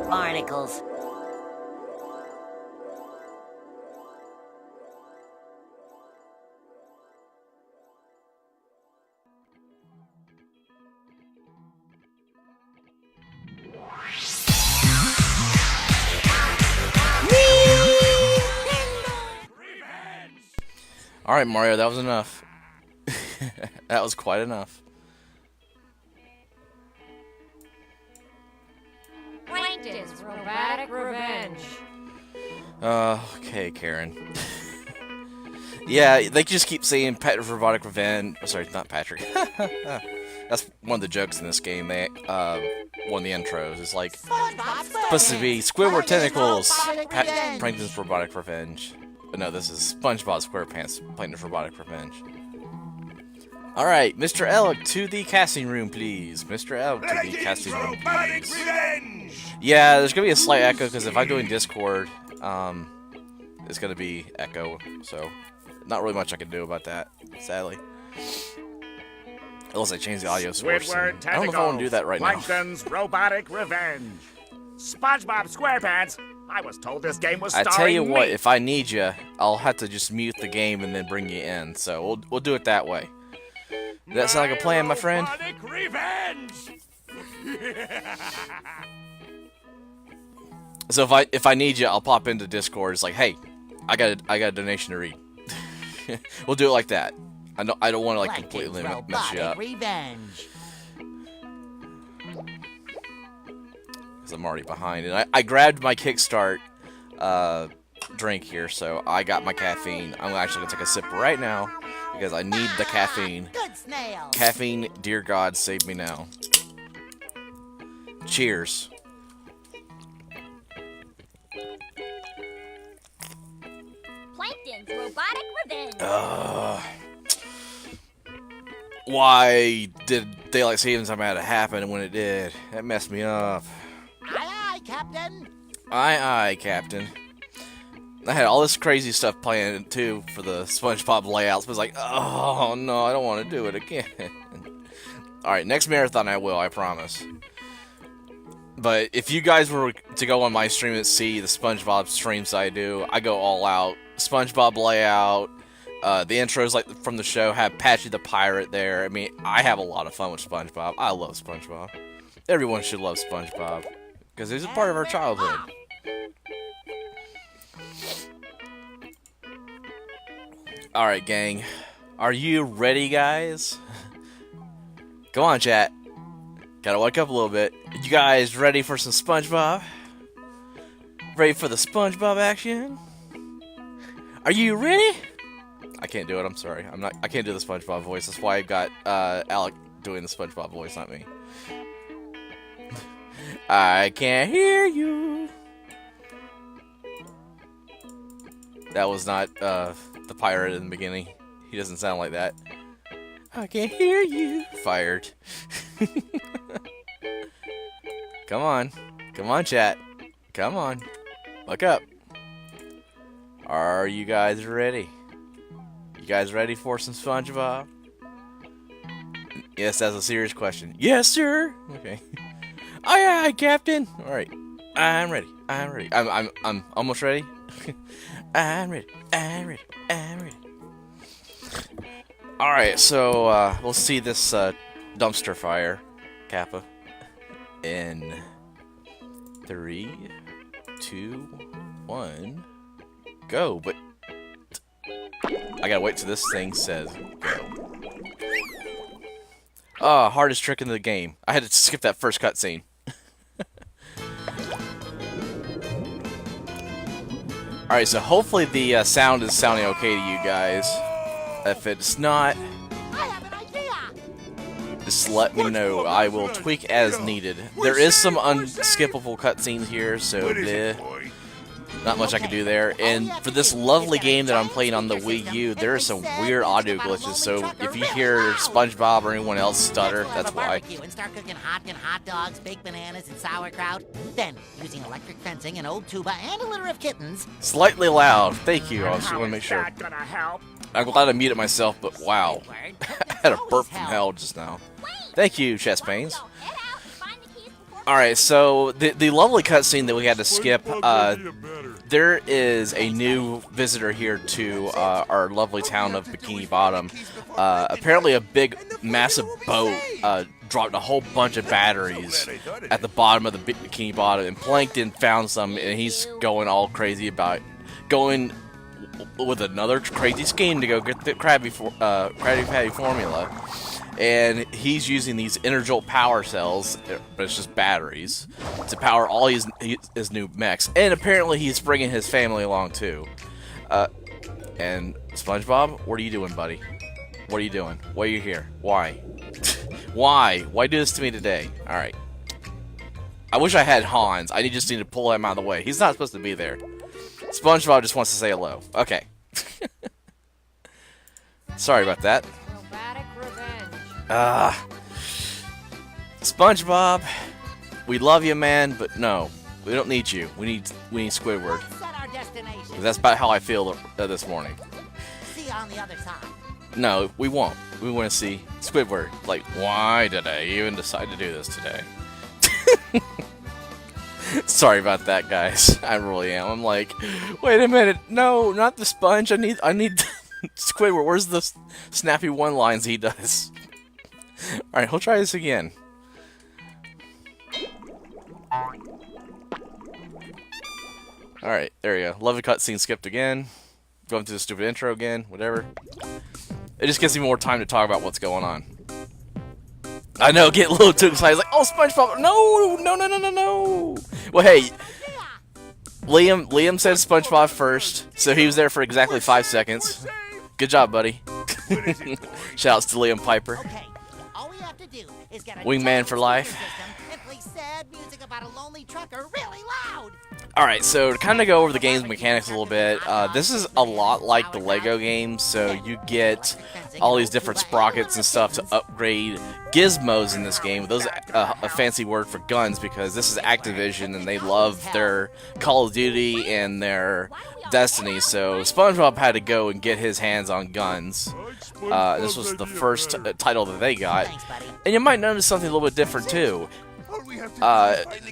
Barnacles. Alright, Mario, that was enough. That was quite enough. Plankton's Robotic Revenge. Okay, Karen. Yeah, they just keep saying Patrick's Robotic Revenge. Oh, sorry, not Patrick. That's one of the jokes in this game. They, one of the intros. It's like, supposed to be Squidward Tentacles, Plankton's Robotic Revenge. But no, this is SpongeBob SquarePants, Plankton's Robotic Revenge. Alright, Mr. Elk, to the casting room, please. Mr. Elk, to the casting room, please. Yeah, there's gonna be a slight echo, because if I'm doing Discord, it's gonna be echo, so not really much I can do about that, sadly. Unless I change the audio source. I don't know if I want to do that right now. Plankton's Robotic Revenge. SpongeBob SquarePants. I was told this game was starring I tell you what, me. if I need you, I'll have to just mute the game and then bring you in. So we'll do it that way. Does that sound like a plan, my friend? Robotic Revenge. So if I need you, I'll pop into Discord. It's like, hey, I got a donation to read. We'll do it like that. I don't want to like completely mess you up. Revenge. Because I'm already behind. And I grabbed my Kickstart drink here, so I got my caffeine. I'm actually going to take a sip right now because I need the caffeine. Good snail. Caffeine, dear God, save me now. Cheers. Plankton's Robotic Revenge. Why did Daylight Savings Time had to happen when it did? That messed me up. Aye, aye, Captain. Aye, aye, Captain. I had all this crazy stuff planned, too, for the SpongeBob layouts, but it's like, oh, no, I don't want to do it again. Alright, next marathon I will, I promise. But if you guys were to go on my stream and see the SpongeBob streams I do, I go all out. SpongeBob layout, the intros like from the show have Patchy the Pirate there. I mean, I have a lot of fun with SpongeBob. I love SpongeBob. Everyone should love SpongeBob, because he's a part of our childhood. Alright, gang. Are you ready, guys? Come on, chat. Gotta wake up a little bit. You guys ready for some SpongeBob? Ready for the SpongeBob action? Are you ready? I can't do it, I'm sorry. I can't do the SpongeBob voice. That's why I got Alec doing the SpongeBob voice, not me. I can't hear you. That was not the pirate in the beginning. He doesn't sound like that. I can't hear you. Fired. Come on. Come on, chat. Come on. Look up. Are you guys ready? You guys ready for some SpongeBob? Yes, that's a serious question. Yes, sir. Okay. Aye, aye, Captain. All right. I'm ready. I'm ready. I'm almost ready. I'm ready. I'm ready. I'm ready. All right. So we'll see this dumpster fire, Kappa, in 3, 2, 1, go. But I gotta wait till this thing says go. Ah, hardest trick in the game. I had to skip that first cutscene. Alright, so hopefully the sound is sounding okay to you guys. If it's not, I have an idea. just let me know. I will tweak as needed. There is some unskippable cutscenes here, so bleh. Not much I can do there. And for this lovely game that I'm playing on the Wii U, there are some weird audio glitches. So if you hear SpongeBob or anyone else stutter, that's why. And start cooking hot dogs, baked bananas, and sauerkraut. Then, using electric fencing, an old tuba, and a litter of kittens. Slightly loud. Thank you. I just How want to is make sure. that gonna help? I'm glad I muted myself, but wow. I had a burp from hell just now. Thank you, Chest Pains. Head out and find the keys before Alright, so the lovely cutscene that we had to skip, there is a new visitor here to our lovely town of Bikini Bottom. Apparently a big, massive boat dropped a whole bunch of batteries at the bottom of the Bikini Bottom, and Plankton found some, and he's going all crazy about going with another crazy scheme to go get the Krabby Patty formula. And he's using these Enerjolt power cells, but it's just batteries, to power all his new mechs. And apparently he's bringing his family along too. And SpongeBob, what are you doing, buddy? What are you doing? Why are you here? Why? Why? Why do this to me today? Alright. I wish I had Hans. I just need to pull him out of the way. He's not supposed to be there. SpongeBob just wants to say hello. Okay. Sorry about that. SpongeBob, we love you, man, but no, we don't need you. We need Squidward. Set our destination. That's about how I feel this morning. See you on the other side. No, we won't. We want to see Squidward. Like, why did I even decide to do this today? Sorry about that, guys. I really am. I'm like, wait a minute. No, not the sponge. I need Squidward. Where's the snappy one-lines he does? Alright, he'll try this again. Alright, there you go. Love the cutscene skipped again. Going through the stupid intro again, whatever. It just gives me more time to talk about what's going on. I know, get a little too excited. Like, oh, SpongeBob, no. Well, hey, Liam said SpongeBob first, so he was there for exactly 5 seconds. Good job, buddy. Shoutouts to Liam Piper. Okay, all we have to do is get a Wingman for life. system and play sad music about a lonely trucker really loud. Alright, so to kind of go over the game's mechanics a little bit, this is a lot like the Lego games, so you get all these different sprockets and stuff to upgrade gizmos in this game. Those are a fancy word for guns, because this is Activision and they love their Call of Duty and their Destiny, so SpongeBob had to go and get his hands on guns. This was the first title that they got. And you might notice something a little bit different too.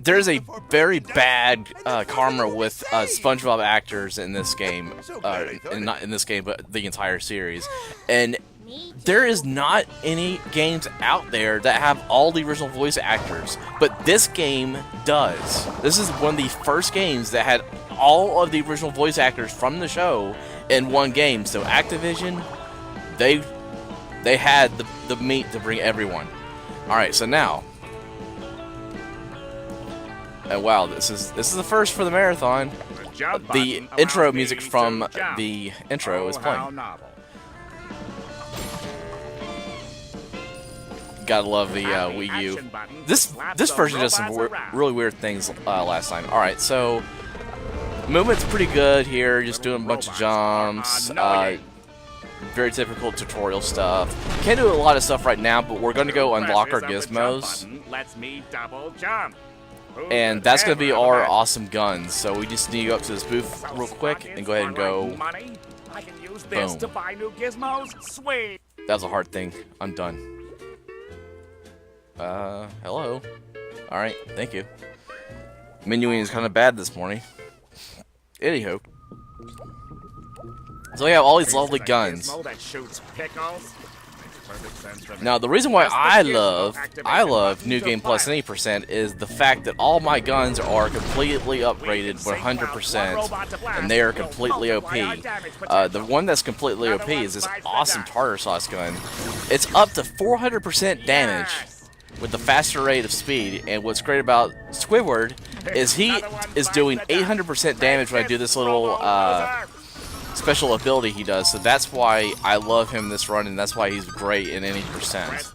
There's a very bad karma with SpongeBob actors in this game, and not in this game, but the entire series. And there is not any games out there that have all the original voice actors, but this game does. This is one of the first games that had all of the original voice actors from the show in one game. So Activision, they had the meat to bring everyone. All right, so now. And wow, this is the first for the marathon. The intro music from the intro is playing. Gotta love the Wii U. This version does some really weird things last time. All right, so movement's pretty good here. Just doing a bunch of jumps. Very typical tutorial stuff. Can't do a lot of stuff right now, but we're going to go unlock our gizmos. And that's going to be our awesome guns. So we just need to go up to this booth real quick and go ahead and go. Boom. That was a hard thing. I'm done. Hello. Alright, thank you. Menuing is kind of bad this morning. Anywho. So we have all these lovely guns. Now, the reason why I love New Game Plus any percent is the fact that all my guns are completely upgraded 100%, and they are completely OP. The one that's completely OP is this awesome tartar sauce gun. It's up to 400% damage with the faster rate of speed, and what's great about Squidward is he is doing 800% damage when I do this little special ability he does, so that's why I love him this run, and that's why he's great in any percent.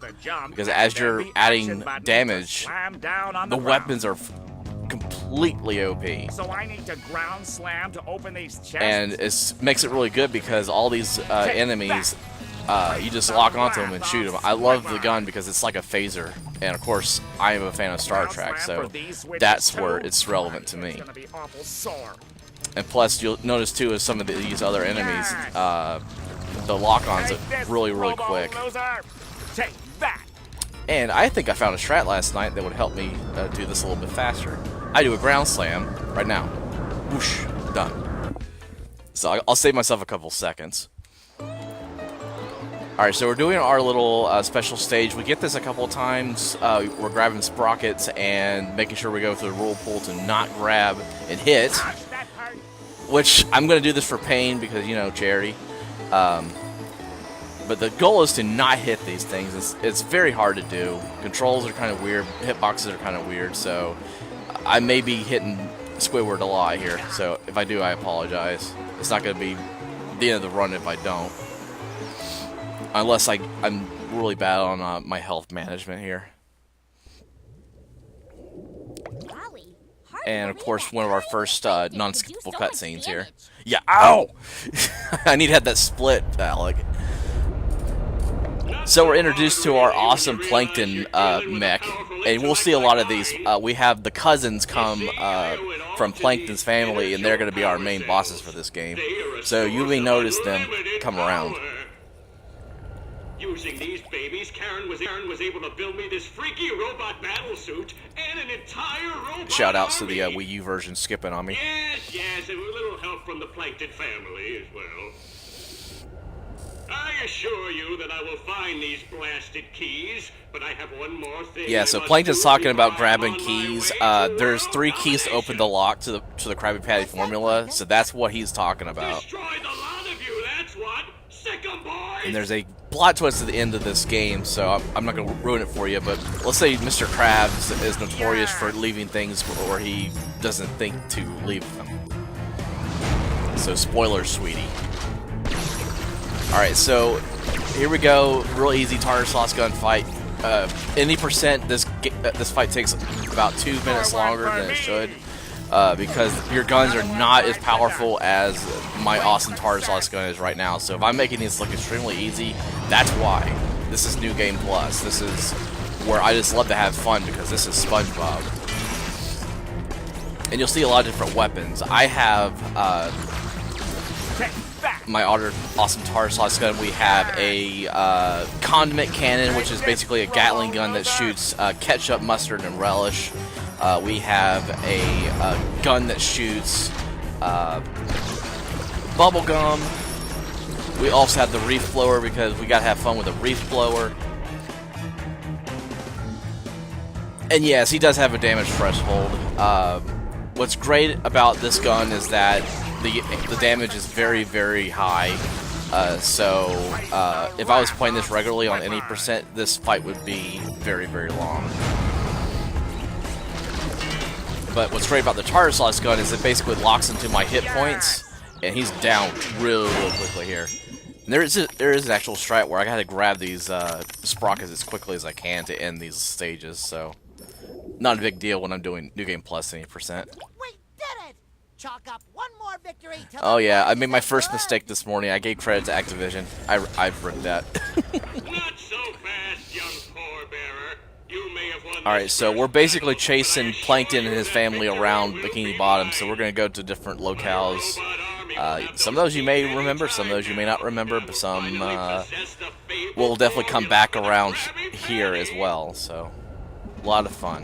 Because as you're adding damage, the weapons are completely OP. So I need to ground slam to open these chests. And it makes it really good because all these enemies, you just lock onto them and shoot them. I love the gun because it's like a phaser, and of course I am a fan of Star Trek, so that's where it's relevant to me. And plus, you'll notice too, is some of these other enemies, the lock-ons are really, really quick. And I think I found a strat last night that would help me do this a little bit faster. I do a ground slam right now. Whoosh, done. So I'll save myself a couple seconds. Alright, so we're doing our little special stage. We get this a couple times. We're grabbing sprockets and making sure we go through the rule pool to not grab and hit. Which, I'm going to do this for pain because, you know, charity. But the goal is to not hit these things. It's very hard to do. Controls are kind of weird. Hitboxes are kind of weird. So I may be hitting Squidward a lot here. So if I do, I apologize. It's not going to be the end of the run if I don't. Unless I'm really bad on my health management here. And of course, one of our first non-skippable cutscenes here. Yeah, ow! I need to have that split, Alec. So we're introduced to our awesome Plankton mech, and we'll see a lot of these. We have the cousins come from Plankton's family, and they're going to be our main bosses for this game. So you may notice them come around. Using these babies, Karen was able to build me this freaky robot battle suit and an entire robot Shout-outs to the army. Wii U version skipping on me. Yes, and a little help from the Plankton family as well. I assure you that I will find these blasted keys, but I have one more thing. Yeah, so Plankton's talking about grabbing keys. There's 3 keys to open the lock to the Krabby Patty formula, so that's what he's talking about. Destroy the lot of you, that's what. Sick 'em, boys. And there's a plot twist at the end of this game, so I'm not going to ruin it for you, but let's say Mr. Krabs is notorious for leaving things where he doesn't think to leave them. So spoilers, sweetie. Alright, so here we go. Real easy tartar sauce gun fight. Any percent, this fight takes about 2 minutes longer than it should. Because your guns are not as powerful as my awesome tartar sauce gun is right now. So if I'm making these look extremely easy, that's why. This is New Game Plus. This is where I just love to have fun because this is SpongeBob. And you'll see a lot of different weapons. I have my awesome tartar sauce gun. We have a condiment cannon, which is basically a Gatling gun that shoots ketchup, mustard, and relish. We have a gun that shoots bubble gum. We also have the reef blower because we gotta have fun with a reef blower. And yes, he does have a damage threshold. What's great about this gun is that the damage is very, very high. So if I was playing this regularly on any percent, this fight would be very, very long. But what's great about the tartar sauce gun is it basically locks into my hit points, and he's down real quickly here. And there is an actual strat where I gotta grab these sprockets as quickly as I can to end these stages, so not a big deal when I'm doing New Game Plus any percent. We did it! Chalk up one more victory to Oh the yeah, I boys made in my the first good. mistake this morning. I gave credit to Activision. I've ripped that. Not so fast, young pallbearer. You may have won. Alright, so we're basically chasing Plankton and his family around Bikini Bottom, so we're going to go to different locales. Some of those you may remember, some of those you may not remember, but some will definitely come back around here as well, so a lot of fun.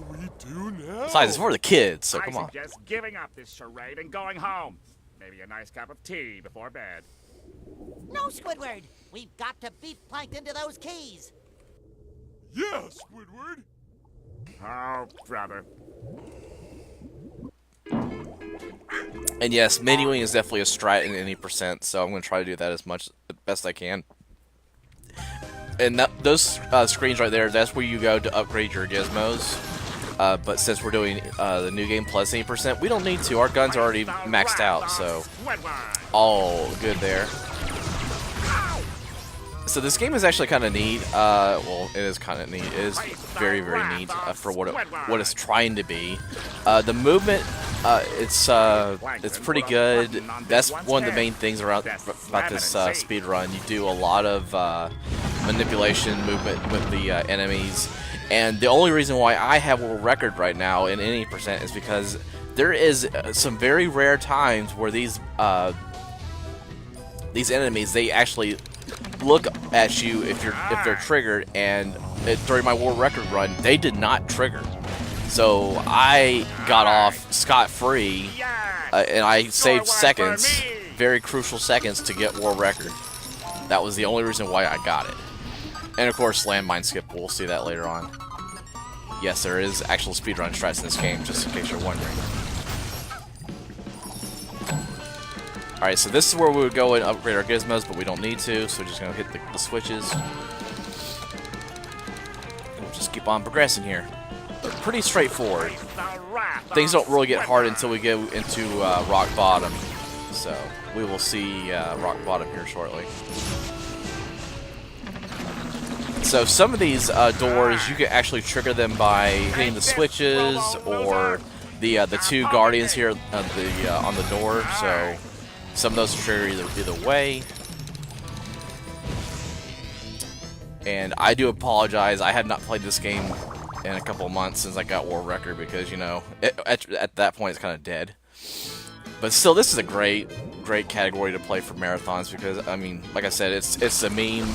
What do we do now? Besides, it's for the kids, so come I on. suggest giving up this charade and going home. Maybe a nice cup of tea before bed. No, Squidward! We've got to beat Plankton to those keys! Yeah, Squidward. Oh, brother. And yes, menuing is definitely a strat in any percent, so I'm going to try to do that as best I can. And those screens right there, that's where you go to upgrade your gizmos. But since we're doing the New Game Plus 8%, we don't need to. Our gun's are already maxed out, so all good there. So this game is actually kind of neat. Well, it is kind of neat. It is very, very neat for what it's trying to be. The movement, it's pretty good. That's one of the main things about this speed run. You do a lot of manipulation, movement with the enemies. And the only reason why I have a world record right now in any percent is because there is some very rare times where these enemies, they actually look at you if they're triggered, and during my world record run, they did not trigger. So I got off scot-free, and I saved seconds, very crucial seconds, to get world record. That was the only reason why I got it. And of course, landmine skip, we'll see that later on. Yes, there is actual speedrun strats in this game, just in case you're wondering. Alright, so this is where we would go and upgrade our gizmos, but we don't need to, so we're just going to hit the switches. And we'll just keep on progressing here. They're pretty straightforward. Things don't really get hard until we get into rock bottom. So, we will see rock bottom here shortly. So, some of these doors, you can actually trigger them by hitting the switches, or the two guardians here on the door. So, some of those trigger either way. And I do apologize, I have not played this game in a couple of months since I got world record, because, you know, at that point it's kind of dead. But still, this is a great category to play for marathons, because, I mean, like I said, it's a meme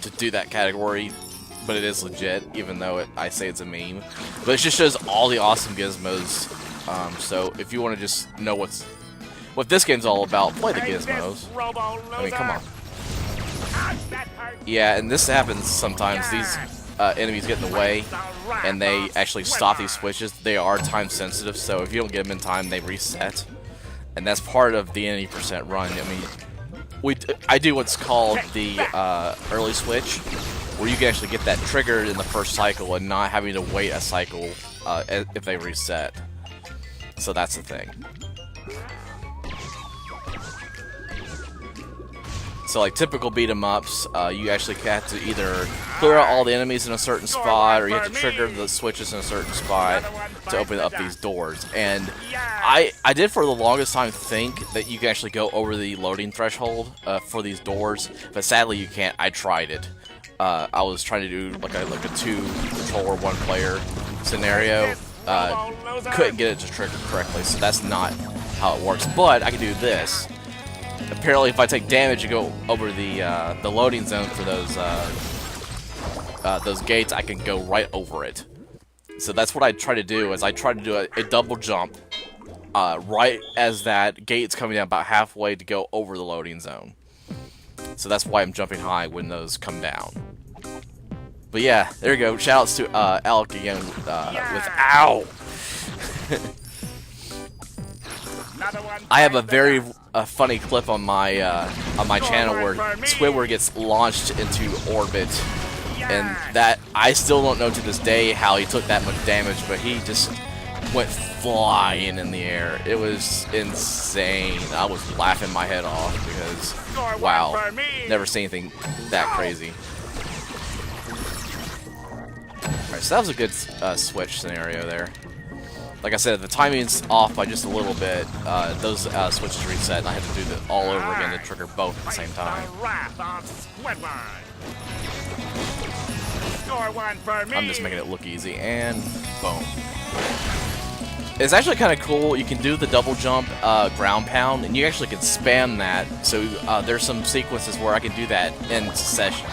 to do that category, but it is legit, even though I say it's a meme. But it just shows all the awesome gizmos. So if you want to just know what this game's all about, play the gizmos. I mean, come on. Yeah, and this happens sometimes. These enemies get in the way, and they actually stop these switches. They are time sensitive, so if you don't get them in time, they reset. And that's part of the 80% run. I mean, I do what's called the early switch, where you can actually get that triggered in the first cycle and not having to wait a cycle if they reset. So that's the thing. So like typical beat 'em ups, you actually have to either clear out all the enemies in a certain spot, or you have to trigger the switches in a certain spot to open up these doors. And I did for the longest time think that you can actually go over the loading threshold for these doors, but sadly you can't. I tried it. I was trying to do like a 2-controller, 1-player scenario. Couldn't get it to trigger correctly, so that's not how it works. But I can do this. Apparently, if I take damage and go over the loading zone for those gates, I can go right over it. So that's what I try to do. Is I try to do a double jump right as that gate's coming down, about halfway to go over the loading zone. So that's why I'm jumping high when those come down. But yeah, there you go. Shoutouts to Alec again with ow. I have a very funny clip on my channel where Squidward gets launched into orbit, and that I still don't know to this day how he took that much damage, but he just went flying in the air. It was insane. I was laughing my head off because wow, never seen anything that crazy. Alright, so that was a good switch scenario there. Like I said, the timing's off by just a little bit. Those switches reset, and I had to do that all over again to trigger both at the same time. I'm just making it look easy, and boom. It's actually kind of cool. You can do the double jump ground pound, and you actually can spam that. So there's some sequences where I can do that in session.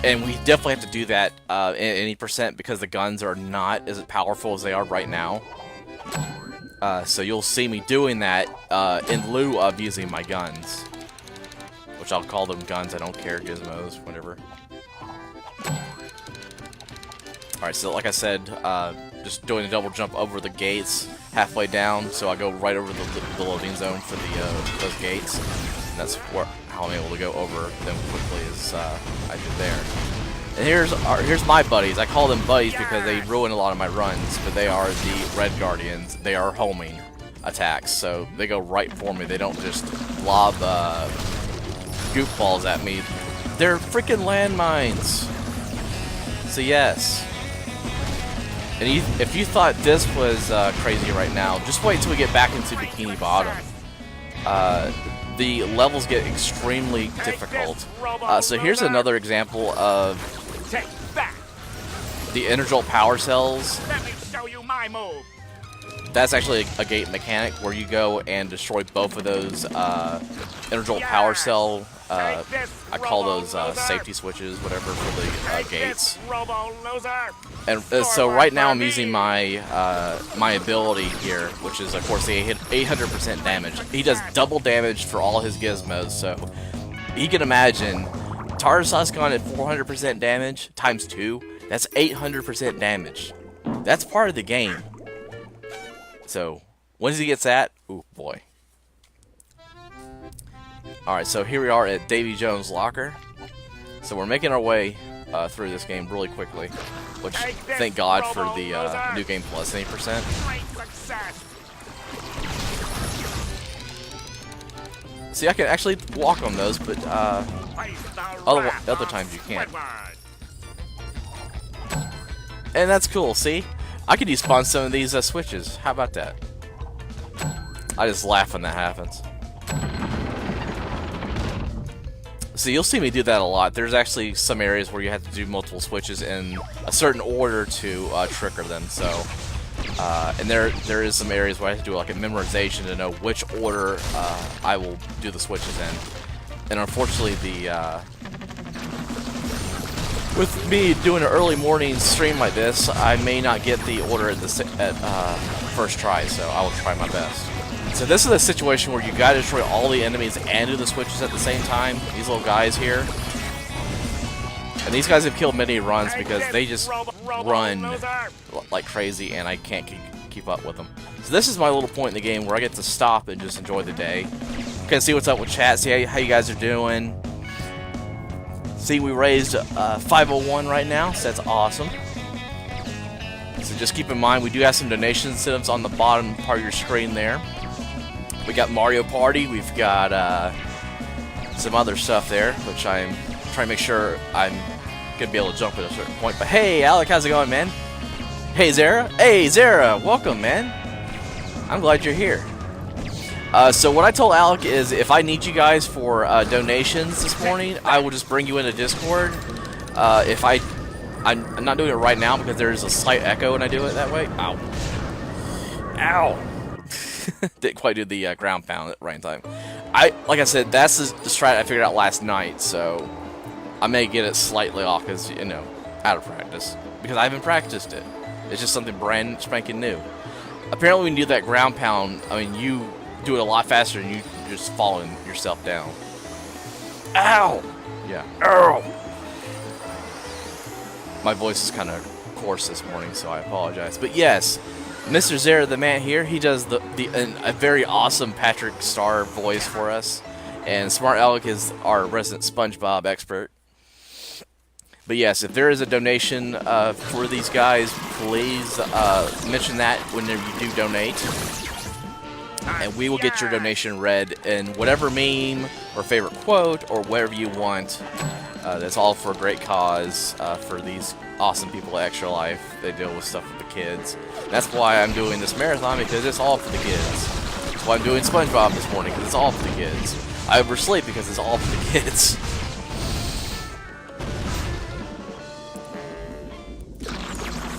And we definitely have to do that in 80% because the guns are not as powerful as they are right now. So you'll see me doing that in lieu of using my guns. Which I'll call them guns, I don't care, gizmos, whatever. Alright, so like I said, just doing a double jump over the gates halfway down, so I go right over the loading zone for those gates. And that's how I'm able to go over them quickly as I did there. And here's my buddies. I call them buddies because they ruin a lot of my runs, but they are the Red Guardians. They are homing attacks, so they go right for me. They don't just lob goop balls at me. They're freaking landmines. So yes. And if you thought this was crazy right now, just wait till we get back into Bikini Bottom. The levels get extremely difficult. So here's another example of the Enerjolt power cells. Let me show you my move. that's actually a gate mechanic where you go and destroy both of those integral power cell. I call those safety switches, whatever, for the gates. And so right now I'm using my my ability here, which is of course the 800% damage. He does double damage for all his gizmos, so you can imagine Tarzascon at 400% damage times 2. That's 800% damage. That's part of the game. So once he gets that, ooh boy. Alright, so here we are at Davy Jones' locker. So we're making our way through this game really quickly. Which, thank God for the New Game Plus 8%. See, I can actually walk on those, but other times you can't. And that's cool, see? I could despawn some of these switches. How about that? I just laugh when that happens. So you'll see me do that a lot. There's actually some areas where you have to do multiple switches in a certain order to trigger them. So, and there is some areas where I have to do like a memorization to know which order I will do the switches in. And unfortunately, with me doing an early morning stream like this, I may not get the order at first try. So I will try my best. So this is a situation where you gotta destroy all the enemies and do the switches at the same time. These little guys here. And these guys have killed many runs because they just run like crazy and I can't keep up with them. So this is my little point in the game where I get to stop and just enjoy the day. Okay, see what's up with chat, see how you guys are doing. See, we raised 501 right now, so that's awesome. So just keep in mind, we do have some donation incentives on the bottom part of your screen there. We got Mario Party, we've got some other stuff there, which I'm trying to make sure I'm going to be able to jump at a certain point. But hey, Alec, how's it going, man? Hey, Zara. Hey, Zara, welcome, man. I'm glad you're here. So what I told Alec is if I need you guys for donations this morning, I will just bring you into Discord. I'm not doing it right now because there's a slight echo when I do it that way. Ow. Ow. Didn't quite do the ground pound at right time. Like I said, that's the strat I figured out last night, so I may get it slightly off because, you know, out of practice. Because I haven't practiced it. It's just something brand spanking new. Apparently when you do that ground pound, I mean, you do it a lot faster and you're just falling yourself down. Ow! Yeah. Ow! My voice is kind of coarse this morning, so I apologize. But yes, Mr. Zara, the man here, he does a very awesome Patrick Star voice for us. And Smart Alec is our resident SpongeBob expert. But yes, if there is a donation for these guys, please mention that whenever you do donate. And we will get your donation read in whatever meme or favorite quote or whatever you want. That's all for a great cause for these awesome people at Extra Life. They deal with stuff with the kids. That's why I'm doing this marathon, because it's all for the kids. That's why I'm doing SpongeBob this morning, because it's all for the kids. I oversleep because it's all for the kids.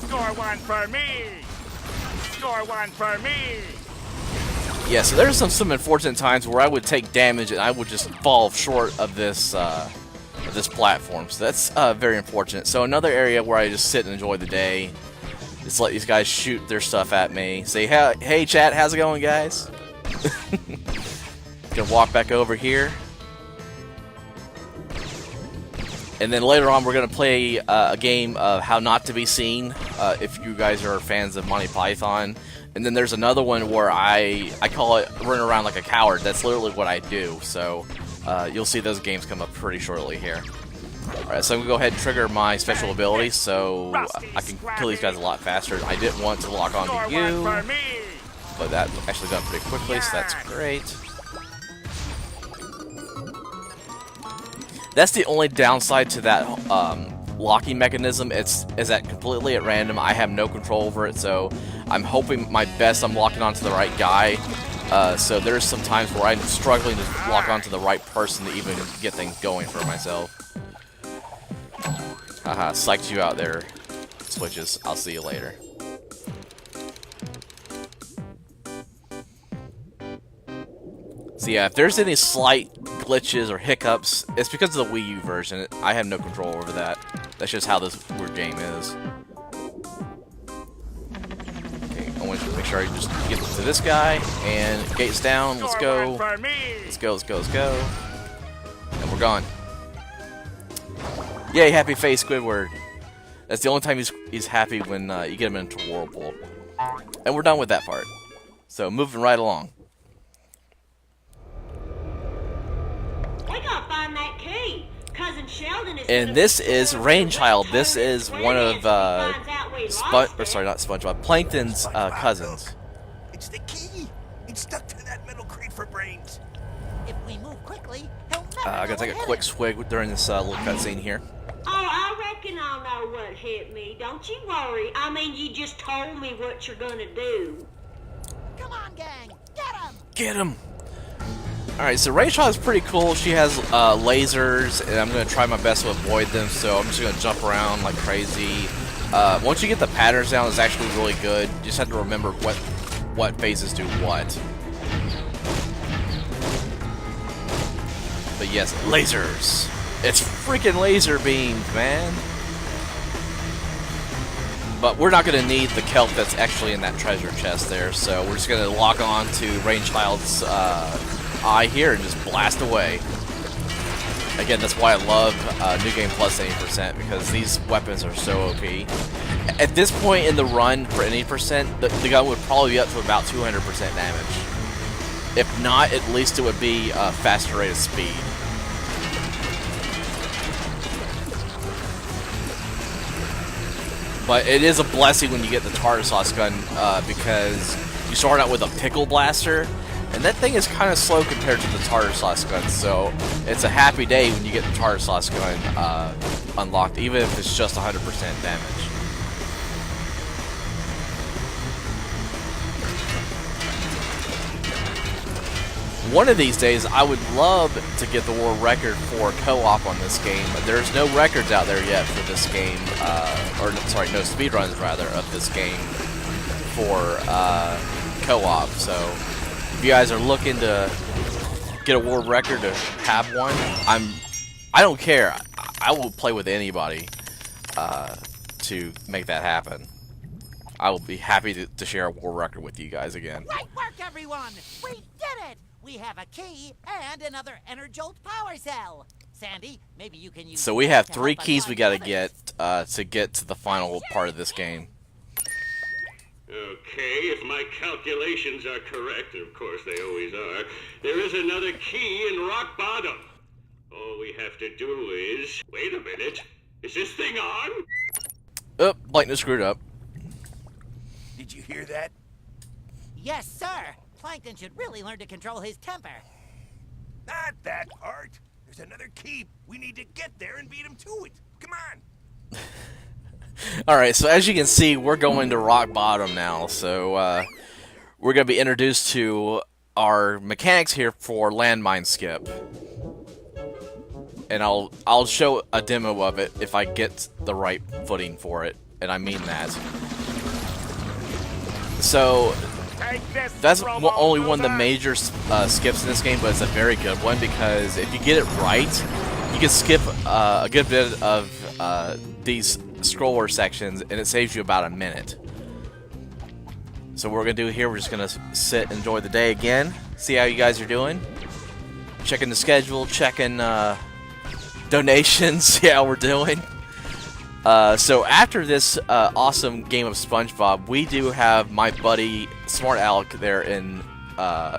Score one for me! Score one for me! Yeah, so there's some unfortunate times where I would take damage and I would just fall short of this platform. So that's very unfortunate. So another area where I just sit and enjoy the day. Just let these guys shoot their stuff at me. Say, hey chat, how's it going, guys? Gonna walk back over here. And then later on, we're gonna play a game of How Not to Be Seen. If you guys are fans of Monty Python. And then there's another one where I call it Run Around Like a Coward. That's literally what I do. So you'll see those games come up pretty shortly here. Alright, so I'm going to go ahead and trigger my special ability so I can kill these guys a lot faster. I didn't want to lock onto you, but that actually done pretty quickly, so that's great. That's the only downside to that locking mechanism. Is that completely at random. I have no control over it, so I'm hoping my best I'm locking onto the right guy. So there's some times where I'm struggling to lock onto the right person to even get things going for myself. Haha, psyched you out there, switches. I'll see you later. So yeah, if there's any slight glitches or hiccups, it's because of the Wii U version. I have no control over that. That's just how this weird game is. Okay, I want to make sure I just get to this guy, and gates down, let's go. Let's go, let's go, let's go. And we're gone. Yay, happy face, Squidward. That's the only time he's happy when you get him into a whirlpool. And we're done with that part. So, moving right along. We gotta find that key. Cousin Sheldon is. And this is Rainchild. This is one of not SpongeBob, Plankton's cousins. It's the key. It's stuck to that metal crate for brains. If we move quickly, he'll never I gotta know take a what quick hit him. swig during this little cutscene here. Oh, I reckon I'll know what hit me. Don't you worry. I mean, you just told me what you're gonna do. Come on, gang, get him! Get him! Alright, so Rachel is pretty cool. She has lasers, and I'm going to try my best to avoid them, so I'm just going to jump around like crazy. Once you get the patterns down, it's actually really good. You just have to remember what phases do what. But yes, lasers! It's freaking laser beams, man! But we're not going to need the kelp that's actually in that treasure chest there, so we're just going to lock on to Rainchild's eye here and just blast away. Again, that's why I love New Game Plus 80%, because these weapons are so OP. At this point in the run for any percent, the gun would probably be up to about 200% damage. If not, at least it would be a faster rate of speed. But it is a blessing when you get the tartar sauce gun, because you start out with a pickle blaster, and that thing is kind of slow compared to the tartar sauce gun, so it's a happy day when you get the tartar sauce gun unlocked, even if it's just 100% damage. One of these days, I would love to get the world record for co-op on this game. There's no records out there yet for this game, sorry, no speedruns rather, of this game for co-op. So, if you guys are looking to get a world record to have one, I don't care. I will play with anybody to make that happen. I will be happy to share a world record with you guys again. Great work, everyone! We did it! We have a key and another Enerjolt power cell. Sandy, maybe you can use. So we have to 3 help us keys find we gotta the get to the final part of this game. Okay, if my calculations are correct, and of course they always are, there is another key in rock bottom. All we have to do is... Wait a minute. Is this thing on? Oh, Plankton screwed up. Did you hear that? Yes, sir. Plankton should really learn to control his temper. Not that part. There's another key. We need to get there and beat him to it. Come on. Alright, so as you can see, we're going to rock bottom now. So, we're going to be introduced to our mechanics here for landmine skip. And I'll show a demo of it if I get the right footing for it. And I mean that. So, that's only one of the major skips in this game, but it's a very good one, because if you get it right, you can skip a good bit of these scroller sections, and it saves you about a minute. So what we're going to do here, we're just going to sit, enjoy the day again, see how you guys are doing, checking the schedule, checking donations, see how we're doing. So after this awesome game of SpongeBob, we do have my buddy Smart Alec there in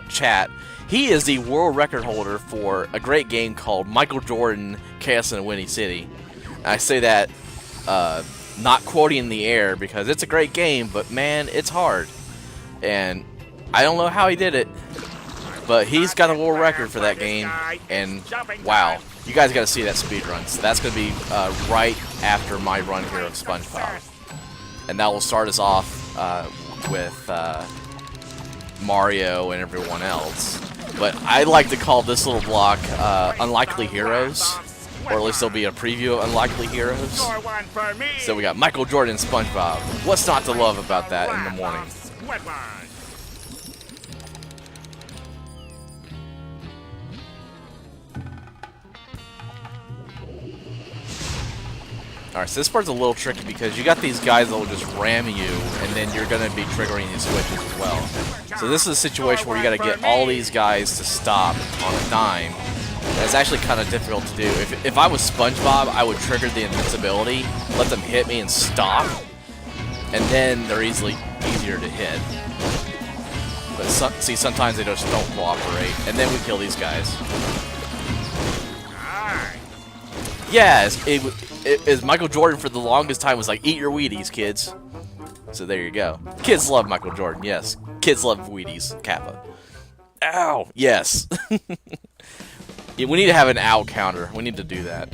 chat. He is the world record holder for a great game called Michael Jordan Chaos in Windy City. I say that not quoting in the air, because it's a great game, but man, it's hard. And I don't know how he did it, but he's got a world record for that game, and wow. You guys got to see that speed run. So that's going to be right after my run here of SpongeBob. And that will start us off with Mario and everyone else. But I like to call this little block Unlikely Heroes. Or at least there'll be a preview of Unlikely Heroes. So we got Michael Jordan and SpongeBob. What's not to love about that in the morning? Alright, so this part's a little tricky because you got these guys that will just ram you, and then you're going to be triggering these switches as well. So this is a situation where you got to get all these guys to stop on a dime. That's actually kind of difficult to do. If I was SpongeBob, I would trigger the invincibility, let them hit me and stop, and then they're easier to hit. But see, sometimes they just don't cooperate, and then we kill these guys. Yes, Michael Jordan for the longest time was like, eat your Wheaties, kids. So there you go. Kids love Michael Jordan, yes. Kids love Wheaties, Kappa. Ow, yes. Yeah, we need to have an ow counter. We need to do that.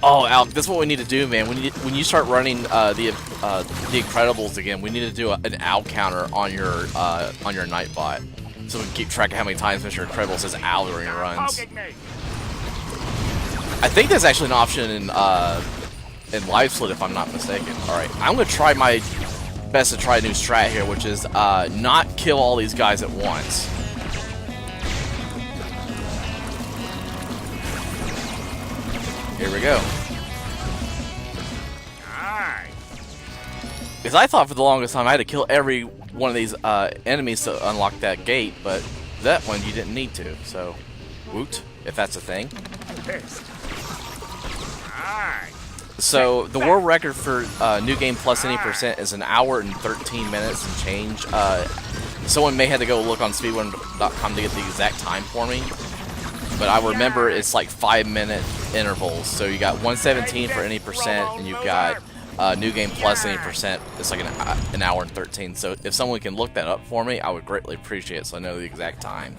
Oh, Al, that's what we need to do, man. When you start running the Incredibles again, we need to do an ow counter on your Nightbot, so we can keep track of how many times Mr. Incredible says ow during he runs. I think that's actually an option in Live Split, if I'm not mistaken. All right, I'm gonna try my best to try a new strat here, which is not kill all these guys at once. Here we go. Because I thought for the longest time I had to kill every one of these enemies to unlock that gate, but that one you didn't need to, so woot, if that's a thing. So the world record for New Game Plus any percent is 1 hour and 13 minutes and change. Someone may have to go look on speedrun.com to get the exact time for me, but I remember it's like 5-minute intervals. So you got 117 for any percent, and you've got New Game Plus any percent. It's like 1 hour and 13. So if someone can look that up for me, I would greatly appreciate it, so I know the exact time.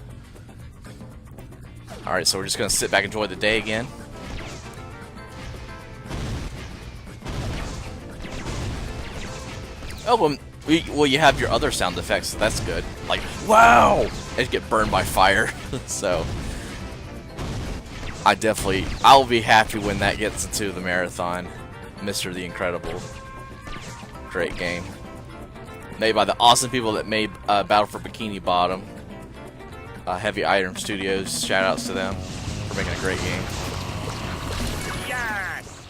All right, so we're just gonna sit back and enjoy the day again. Oh, well, you have your other sound effects, so that's good. Like, wow! And get burned by fire. So, I'll be happy when that gets into the marathon. Mr. the Incredible. Great game. Made by the awesome people that made Battle for Bikini Bottom. Heavy Iron Studios, shoutouts to them for making a great game. Yes!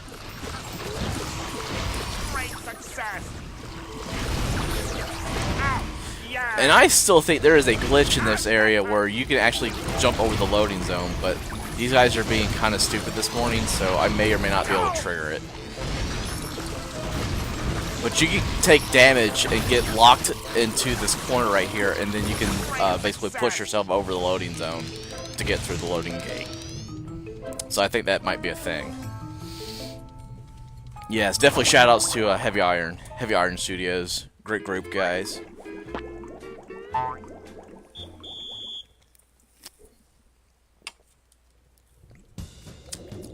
Great success! And I still think there is a glitch in this area where you can actually jump over the loading zone, but these guys are being kind of stupid this morning, so I may or may not be able to trigger it. But you can take damage and get locked into this corner right here, and then you can basically push yourself over the loading zone to get through the loading gate. So I think that might be a thing. Yes, definitely shoutouts to Heavy Iron Studios. Great group, guys.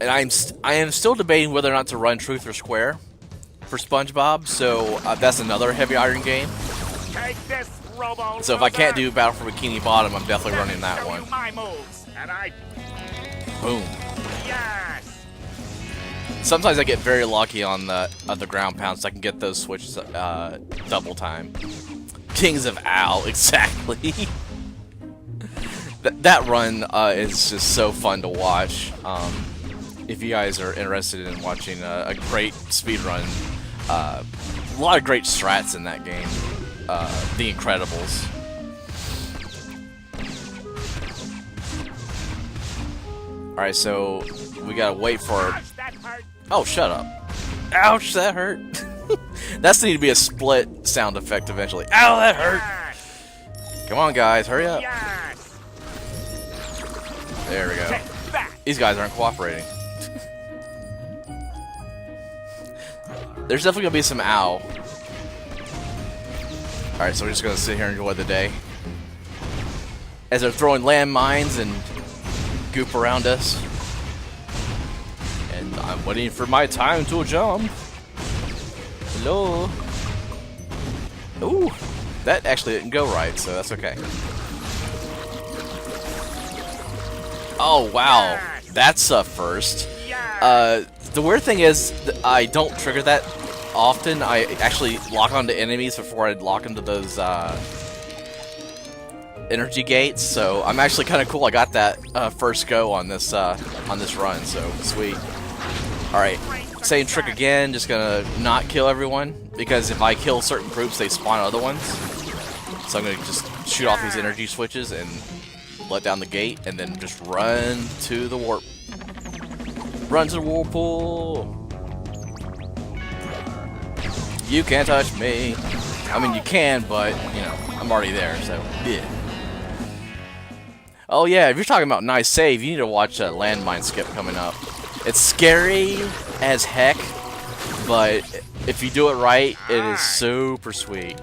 And I am still debating whether or not to run Truth or Square for SpongeBob, so that's another Heavy Iron game. Take this, Robo. So if I can't do Battle for Bikini Bottom, I'm definitely running that one. My moves, and I Boom. yes. Sometimes I get very lucky on the ground pounds, so I can get those switches double time. Kings of Owl, exactly. That run is just so fun to watch. If you guys are interested in watching a great speedrun, a lot of great strats in that game. The Incredibles. Alright, so we gotta wait for... Oh, shut up. Ouch, that hurt. That's need to be a split sound effect eventually. Ow, that hurt. Come on, guys, hurry up. There we go. These guys aren't cooperating. There's definitely gonna be some ow. Alright, so we're just gonna sit here and enjoy the day. As they're throwing landmines and goop around us. And I'm waiting for my time to jump. Hello. Ooh, that actually didn't go right, so that's okay. Oh, wow. That's a first. The weird thing is, I don't trigger that often. I actually lock onto enemies before I lock into those energy gates, so I'm actually kind of cool. I got that first go on this run, so sweet. All right, same trick again. Just gonna not kill everyone because if I kill certain groups, they spawn other ones. So I'm gonna just shoot off these energy switches and let down the gate, and then just run to the warp. Run to the whirlpool. You can't touch me. I mean, you can, but, you know, I'm already there, so, yeah. Oh, yeah, if you're talking about nice save, you need to watch Landmine Skip coming up. It's scary as heck, but if you do it right, it is super sweet.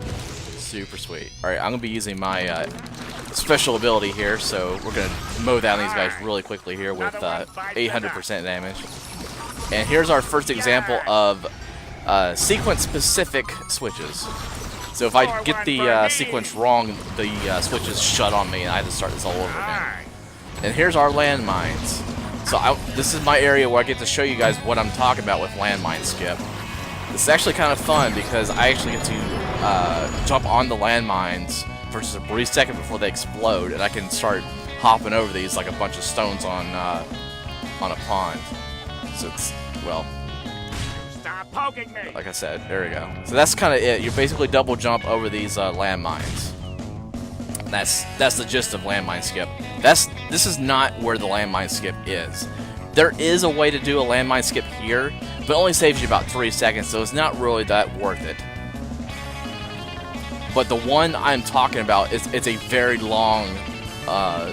Super sweet. Alright, I'm going to be using my special ability here, so we're going to mow down these guys really quickly here with 800% damage. And here's our first example of sequence-specific switches. So if I get the sequence wrong, the switches shut on me and I have to start this all over again. And here's our landmines. So this is my area where I get to show you guys what I'm talking about with landmine skip. This is actually kind of fun because I actually get to jump on the landmines for just a brief second before they explode, and I can start hopping over these like a bunch of stones on a pond. So it's, well, Stop poking me. like I said, there we go. So that's kind of it. You basically double jump over these landmines. That's the gist of landmine skip. This is not where the landmine skip is. There is a way to do a landmine skip here, but it only saves you about 3 seconds, so it's not really that worth it. But the one I'm talking about, it's a very long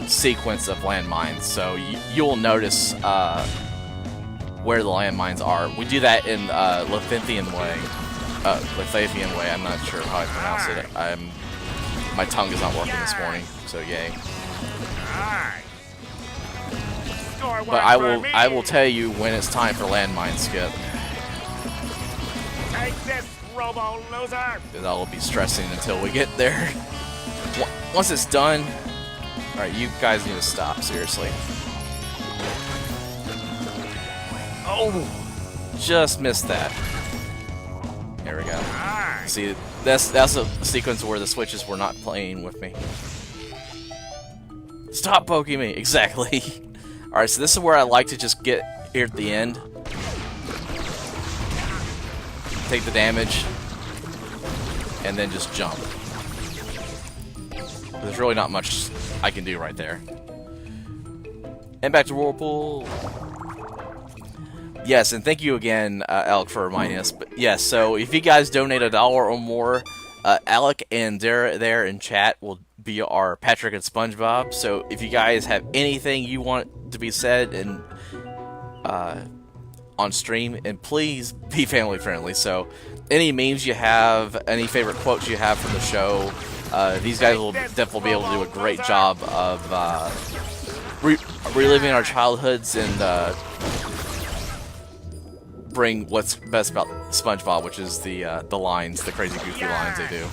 sequence of landmines, so you'll notice where the landmines are. We do that in Lathian way. I'm not sure how I pronounce it. My tongue is not working this morning, so yay. But I will tell you when it's time for landmine skip. Take this, Robo loser. Because I will be stressing until we get there. Once it's done, all right, you guys need to stop, seriously. Oh, just missed that. There we go. See, that's a sequence where the switches were not playing with me. Stop poking me, exactly. All right, so this is where I like to just get here at the end, take the damage, and then just jump. There's really not much I can do right there. And back to Whirlpool. Yes, and thank you again, Alec, for reminding us. But yes, so if you guys donate $1 or more, Alec and Dara there in chat will be our Patrick and SpongeBob. So if you guys have anything you want to be said and on stream, and please be family friendly. So any memes you have, any favorite quotes you have from the show, these guys will definitely be able to do a great job of reliving our childhoods and bring what's best about SpongeBob, which is the lines, the crazy goofy lines they do.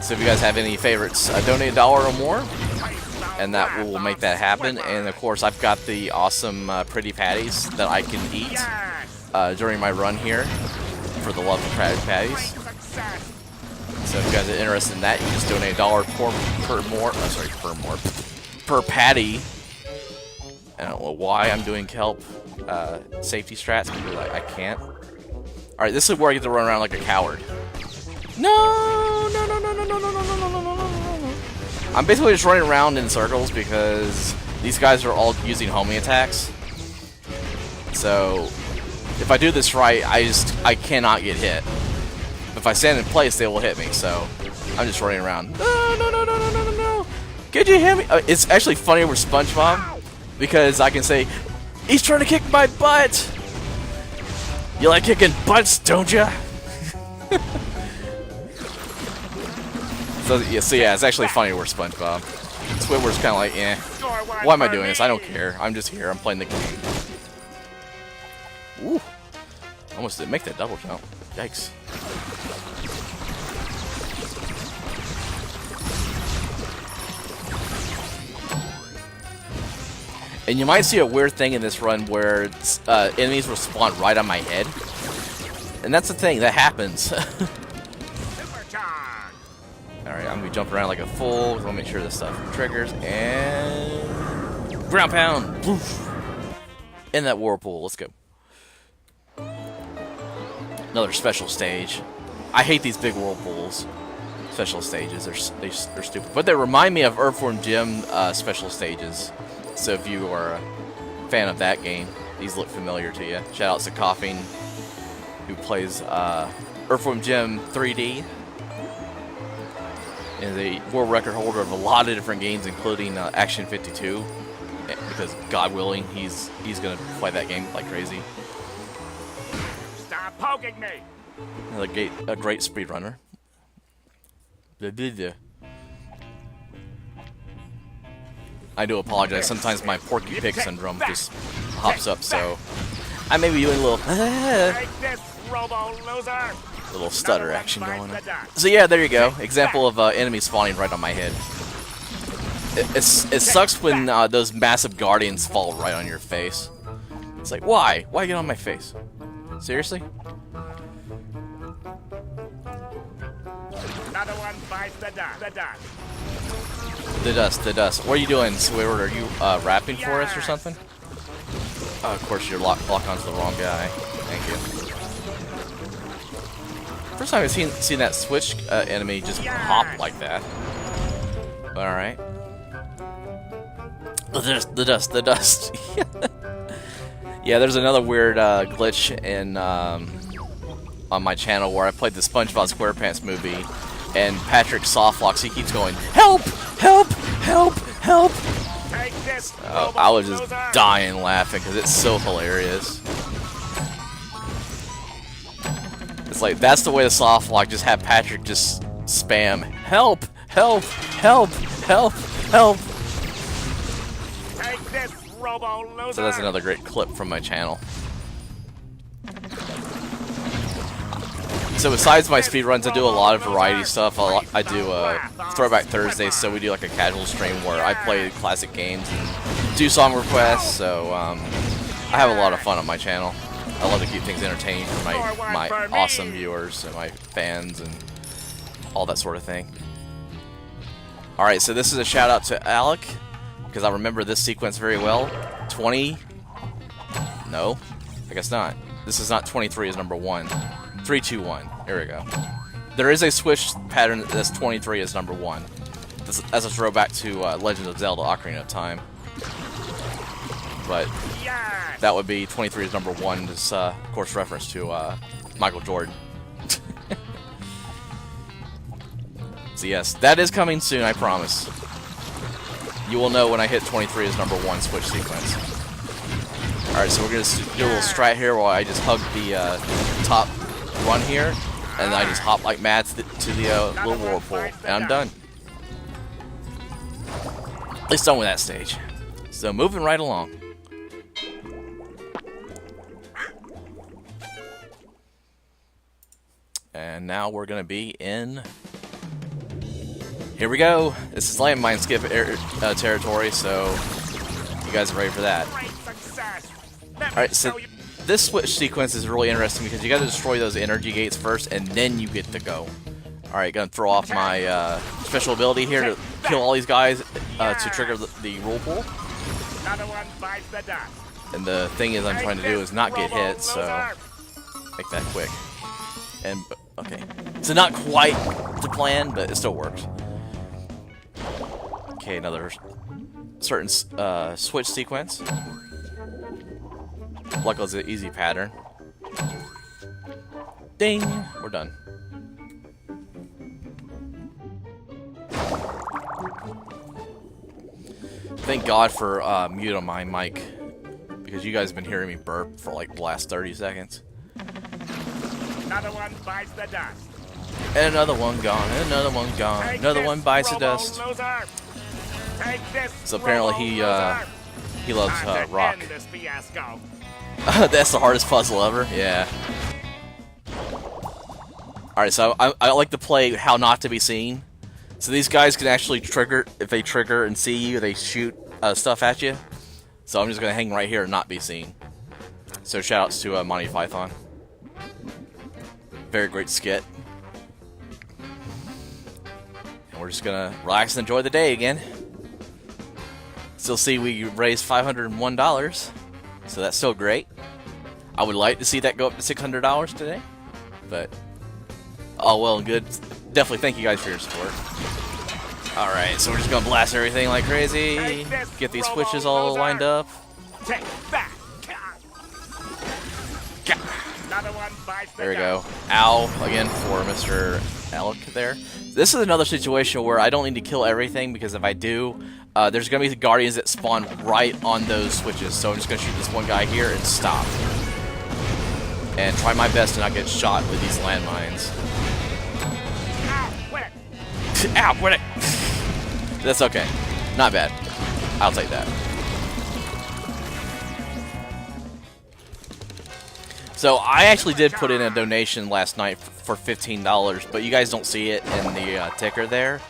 So if you guys have any favorites, donate $1 or more, and that will make that happen. And of course, I've got the awesome pretty patties that I can eat during my run here for the love of Krabby Patties. So if you guys are interested in that, you can just donate $1 per patty. I don't know why I'm doing kelp safety strats, because I can't. Alright, this is where I get to run around like a coward. No! No, no, no, no, no, no, no, no, no, no, no. I'm basically just running around in circles because these guys are all using homing attacks. So, if I do this right, I cannot get hit. If I stand in place, they will hit me, so I'm just running around. No, no, no, no, no, no, no, no. Could you hit me? It's actually funnier with SpongeBob, because I can say, he's trying to kick my butt! You like kicking butts, don't ya? So yeah, it's actually funnier with SpongeBob. Squidward's kind of like, eh. Why am I doing this? I don't care. I'm just here. I'm playing the game. Ooh. Almost didn't make that double jump. Yikes. And you might see a weird thing in this run where enemies will spawn right on my head. And that's the thing, that happens. Alright, I'm gonna be jumping around like a fool. I wanna make sure this stuff triggers. And ground pound! Woof. In that whirlpool. Let's go. Another special stage. I hate these big whirlpools. Special stages. They're stupid. But they remind me of Earthworm Jim special stages. So if you are a fan of that game, these look familiar to you. Shout out to Coughing, who plays Earthworm Jim 3D. And the world record holder of a lot of different games, including Action 52. Because God willing, he's gonna play that game like crazy. Stop poking me! A great speedrunner. I do apologize. Sometimes my Porky Pig syndrome just hops up, so I may be doing a little Take this, robo-loser! little stutter action going on. So yeah, there you go. Example of enemy spawning right on my head. It sucks when those massive guardians fall right on your face. It's like, why? Why get on my face? Seriously? Another one bites the dust. The dust. What are you doing, Squidward? Are you rapping for us or something? Of course, you're locked onto the wrong guy. Thank you. First time I've seen that switch enemy just hop like that. All right. The dust. Yeah, there's another weird glitch in on my channel where I played the SpongeBob Squarepants movie, and Patrick Softlocks, he keeps going, help, help, help, help. Take this, I was just dying laughing because it's so hilarious. It's like, that's the way the softlock, just have Patrick just spam, help, help, help, help, help. Take this, robo-loser! So that's another great clip from my channel. So besides my speedruns, I do a lot of variety stuff. I do Throwback Thursdays, so we do like a casual stream where I play classic games and do song requests, so I have a lot of fun on my channel. I love to keep things entertaining for my awesome viewers and my fans and all that sort of thing. Alright, so this is a shout out to Alec, because I remember this sequence very well. 20... No, I guess not. This is not 23 as number 1. 3, 2, 1. Here we go. There is a switch pattern that's 23 as number 1. This, as a throwback to Legend of Zelda: Ocarina of Time. But that would be 23 as number 1. This, of course, reference to Michael Jordan. So yes, that is coming soon, I promise. You will know when I hit 23 as number 1 switch sequence. Alright, so we're going to do a little strat here while I just hug the top run here, and then I just hop like mad to the little whirlpool, and I'm done. At least done with that stage. So moving right along. And now we're going to be in... Here we go! This is landmine skip territory, so you guys are ready for that. Alright, so this switch sequence is really interesting because you gotta destroy those energy gates first, and then you get to go. Alright, gonna throw off my special ability here to kill all these guys to trigger the whirlpool. And the thing is I'm trying to do is not get hit, so make that quick. And, okay. So not quite the plan, but it still works. Okay, another certain switch sequence. Luckily, it's an easy pattern. Ding! We're done. Thank God for mute on my mic, because you guys have been hearing me burp for like the last 30 seconds. Another one bites the dust. And another one gone, and another one gone. Another one bites the dust. So apparently he loves rock. That's the hardest puzzle ever. Yeah. Alright, so I like to play how not to be seen. So these guys can actually trigger, if they trigger and see you, they shoot stuff at you. So I'm just going to hang right here and not be seen. So shoutouts to Monty Python. Very great skit. we're just gonna relax and enjoy the day again. Still see we raised $501, so that's still great. I would like to see that go up to $600 today, but all well and good. Definitely thank you guys for your support. Alright, so we're just gonna blast everything like crazy. Get these switches all lined up. Take that. Another one bites the There we dust. go. Ow, again for Mr. Alec there. This is another situation where I don't need to kill everything, because if I do, there's going to be the guardians that spawn right on those switches. So I'm just going to shoot this one guy here and stop. And try my best to not get shot with these landmines. Ow, quit it. Ow, quit it! That's okay. Not bad. I'll take that. So I actually did put in a donation last night for $15, but you guys don't see it in the ticker there.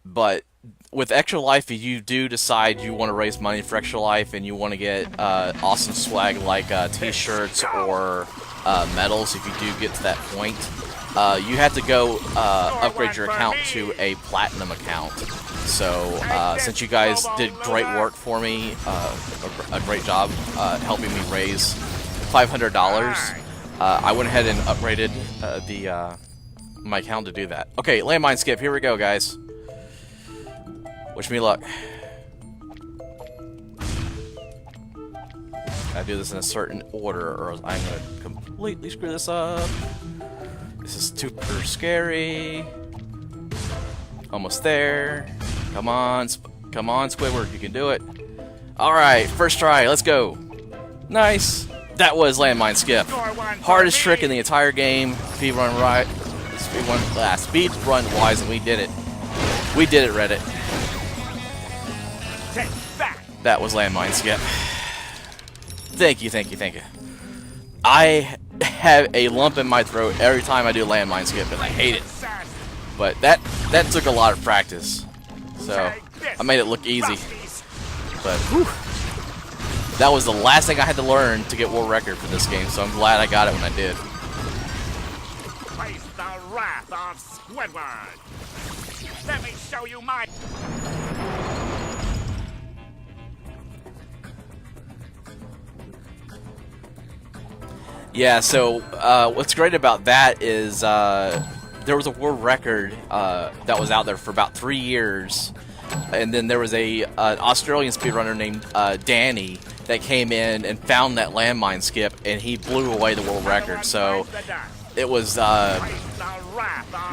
But with Extra Life, if you do decide you want to raise money for Extra Life and you want to get awesome swag like t-shirts or medals, if you do get to that point, you have to go upgrade your account to a platinum account. So since you guys did great work for me, a great job helping me raise $500, I went ahead and upgraded my account to do that. Okay, landmine skip. Here we go, guys. Wish me luck. I do this in a certain order, or else I'm gonna completely screw this up. This is super scary. Almost there. Come on, come on, Squidward, you can do it. All right, first try. Let's go. Nice. That was landmine skip. Hardest trick in the entire game. Speed run right. Speed run wise, and we did it. We did it, Reddit. Take that. That was landmine skip. Thank you, thank you, thank you. I have a lump in my throat every time I do landmine skip, and I hate it. But that took a lot of practice, so I made it look easy. But whew, that was the last thing I had to learn to get world record for this game, so I'm glad I got it when I did. Face the wrath of Squidward. Let me show you my... Yeah, so what's great about that is there was a world record that was out there for about 3 years, and then there was an Australian speedrunner named Danny that came in and found that landmine skip, and he blew away the world record. So it was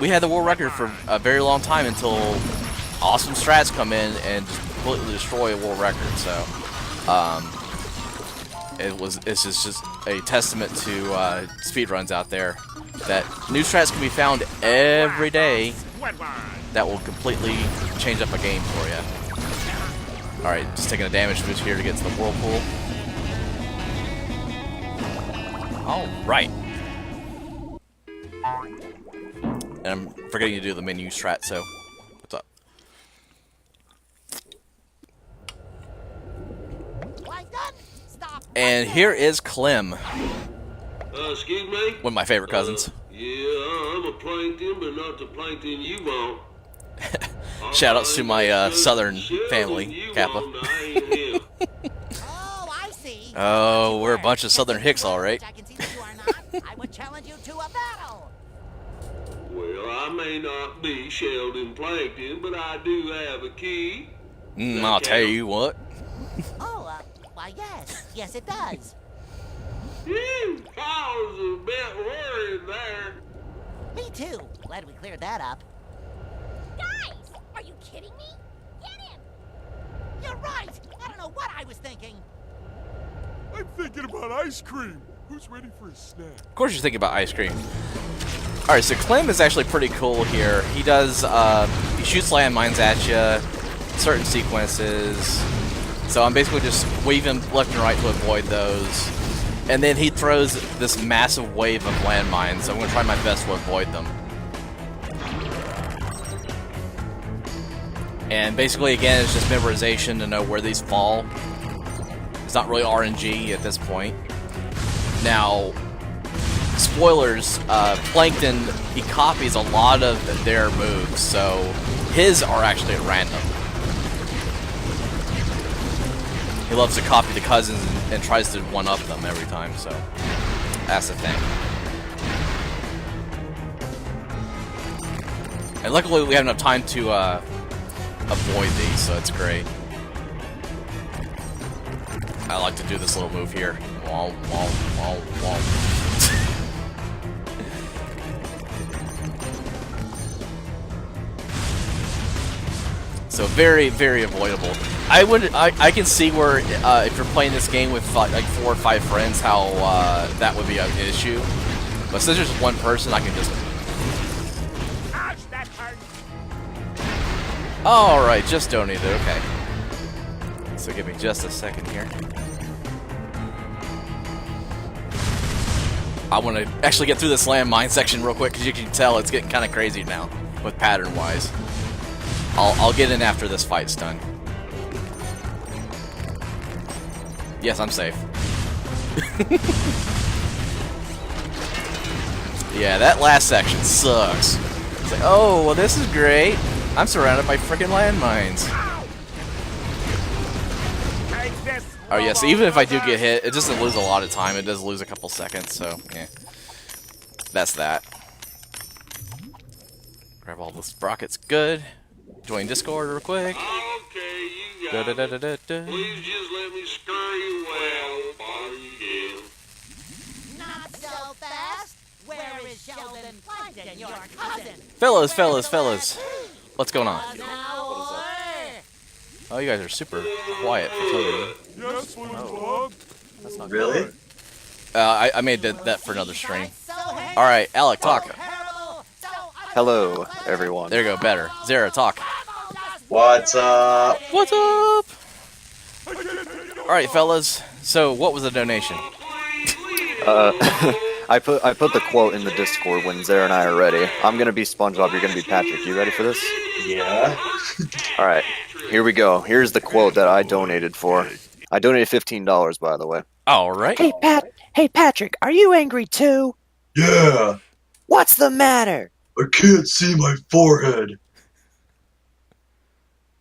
we had the world record for a very long time until awesome strats come in and just completely destroy a world record. So it's just a testament to speedruns out there that new strats can be found every day that will completely change up a game for you. Alright, just taking a damage boost here to get to the whirlpool. Alright. And I'm forgetting to do the menu strat, so what's up? And here is Clem. Excuse me? One of my favorite cousins. Yeah, I'm a Plankton, but not the Plankton you want. Shoutouts to my southern family, Kappa. Oh, I see. Oh, we're a bunch of southern hicks, all right. I can see that you are not. I would challenge you to a battle. Well, I may not be Sheldon Plankton, but I do have a key. I'll tell you what. Oh, why, yes. Yes, it does. I was a bit worried there. Me too. Glad we cleared that up. Guys, are you kidding me? Get him! You're right. I don't know what I was thinking. I'm thinking about ice cream. Who's ready for a snack? Of course you're thinking about ice cream. Alright, so Clem is actually pretty cool here. He does, he shoots landmines at you, certain sequences. So I'm basically just weaving left and right to avoid those. And then he throws this massive wave of landmines, so I'm going to try my best to avoid them. And basically, again, it's just memorization to know where these fall. It's not really RNG at this point. Now, spoilers, Plankton, he copies a lot of their moves, so his are actually at random. He loves to copy the cousins and tries to one-up them every time, so that's the thing. And luckily we have enough time to avoid these, so it's great. I like to do this little move here. Womp, womp, womp, womp. So very, very avoidable. I can see where if you're playing this game with like 4 or 5 friends, how that would be an issue. But since there's one person, I can just. Ouch, that hurt. All right, just donated. Okay. So give me just a second here. I want to actually get through this landmine section real quick because you can tell it's getting kind of crazy now with pattern-wise. I'll get in after this fight's done. Yes, I'm safe. Yeah, that last section sucks. It's like, oh, well, this is great. I'm surrounded by freaking landmines. Take this. Oh, yes, even if I do get hit, it doesn't lose a lot of time. It does lose a couple seconds, so, yeah. That's that. Grab all the sprockets. Good. Join Discord real quick. Okay, you got it. Da-da-da-da-da-da. Please just let me scurry well. Not so fast. Where is Sheldon Plankton, your cousin? Fellas. What's going on? Now, Oh, you guys are super quiet for some reason. Yes, SpongeBob. That's not Really? good. I made that for another stream. Alright, Alec, talk. Hello, everyone. There you go, better. Zara, talk. What's up? What's up? Alright, fellas. So, what was the donation? I put the quote in the Discord when Zara and I are ready. I'm gonna be SpongeBob, you're gonna be Patrick. You ready for this? Yeah. Alright, here we go. Here's the quote that I donated for. I donated $15, by the way. Alright. Hey Patrick, are you angry too? Yeah. What's the matter? I can't see my forehead.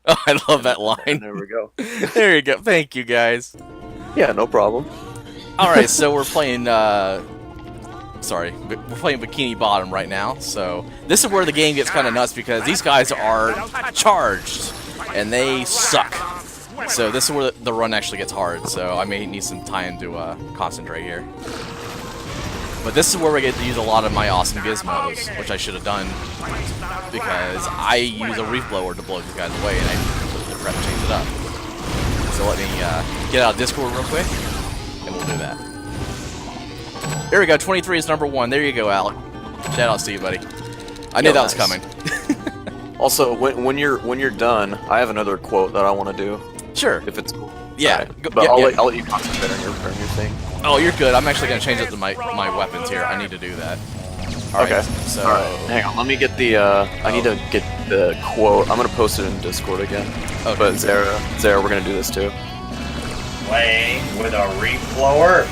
Oh, I love that line. There we go. There you go. Thank you, guys. Yeah, no problem. Alright, so we're playing, we're playing Bikini Bottom right now, so this is where the game gets kind of nuts because these guys are charged, and they suck. So this is where the run actually gets hard, so I may need some time to concentrate here. But this is where we get to use a lot of my awesome gizmos, which I should have done, because I use a reef blower to blow these guys away, and I completely forgot to change it up. So let me get out of Discord real quick, and we'll do that. There we go, 23 is number 1. There you go, Alec. Shout out to you, buddy. I knew that was coming. Also, when you're done, I have another quote that I want to do. Sure. If it's cool. Yeah. Right. But I'll let you concentrate on your thing. Oh, you're good. I'm actually going to change up to my weapons here. I need to do that. Okay. So. Alright, hang on. Let me get the, I need to get the quote. I'm going to post it in Discord again. Okay. But Zara, we're going to do this too. Playing with a reef blower?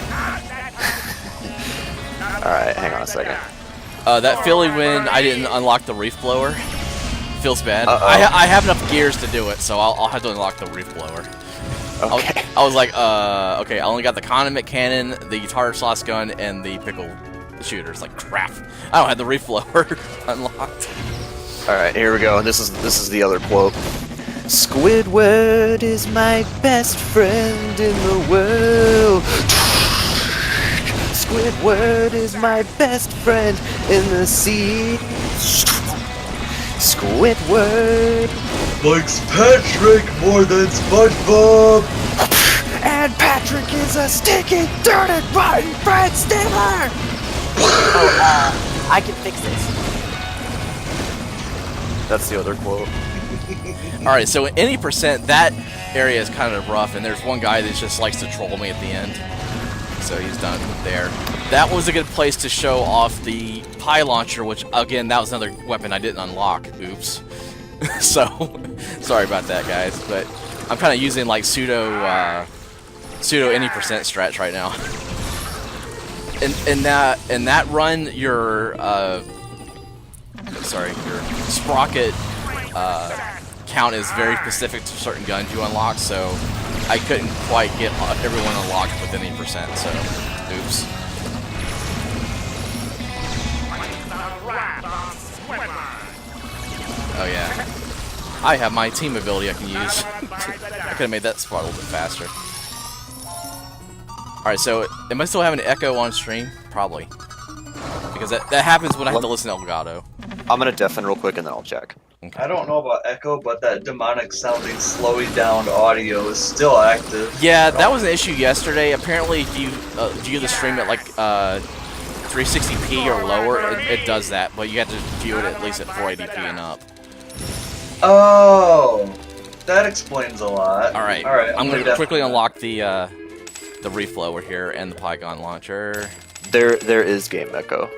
Alright, hang on a second. That Philly win, I didn't unlock the reef blower. Feels bad. Uh-oh. I have enough gears to do it, so I'll have to unlock the reef blower. Okay. I was like, okay, I only got the condiment cannon, the guitar sauce gun, and the pickle shooter. It's like, crap. I don't have the reef blower unlocked. Alright, here we go. This is the other quote. Squidward is my best friend in the world. Squidward is my best friend in the sea. Squidward Likes Patrick more than SpongeBob. And Patrick is a sticky, dirty, rotten bread stealer! I can fix this. That's the other quote. Alright, so at any percent, that area is kind of rough, and there's one guy that just likes to troll me at the end. So he's done there. That was a good place to show off the pie launcher, which, again, that was another weapon I didn't unlock. Oops. So, sorry about that, guys. But I'm kind of using, like, pseudo any percent strats right now. in that run, your your sprocket count is very specific to certain guns you unlock. So I couldn't quite get everyone unlocked with any percent. So, oops. Oh yeah. I have my team ability I can use. I could have made that spot a little bit faster. Alright, so am I still having an echo on stream? Probably. Because that happens when I have to listen to Elgato. I'm gonna deafen real quick and then I'll check. Okay. I don't know about echo, but that demonic sounding, slowing down audio is still active. Yeah, that was an issue yesterday. Apparently, if you view the stream at like 360p or lower, it does that. But you have to view it at least at 480p and up. Oh, that explains a lot. All right. I'm gonna quickly unlock the reflower here and the Pygon launcher. There is game echo.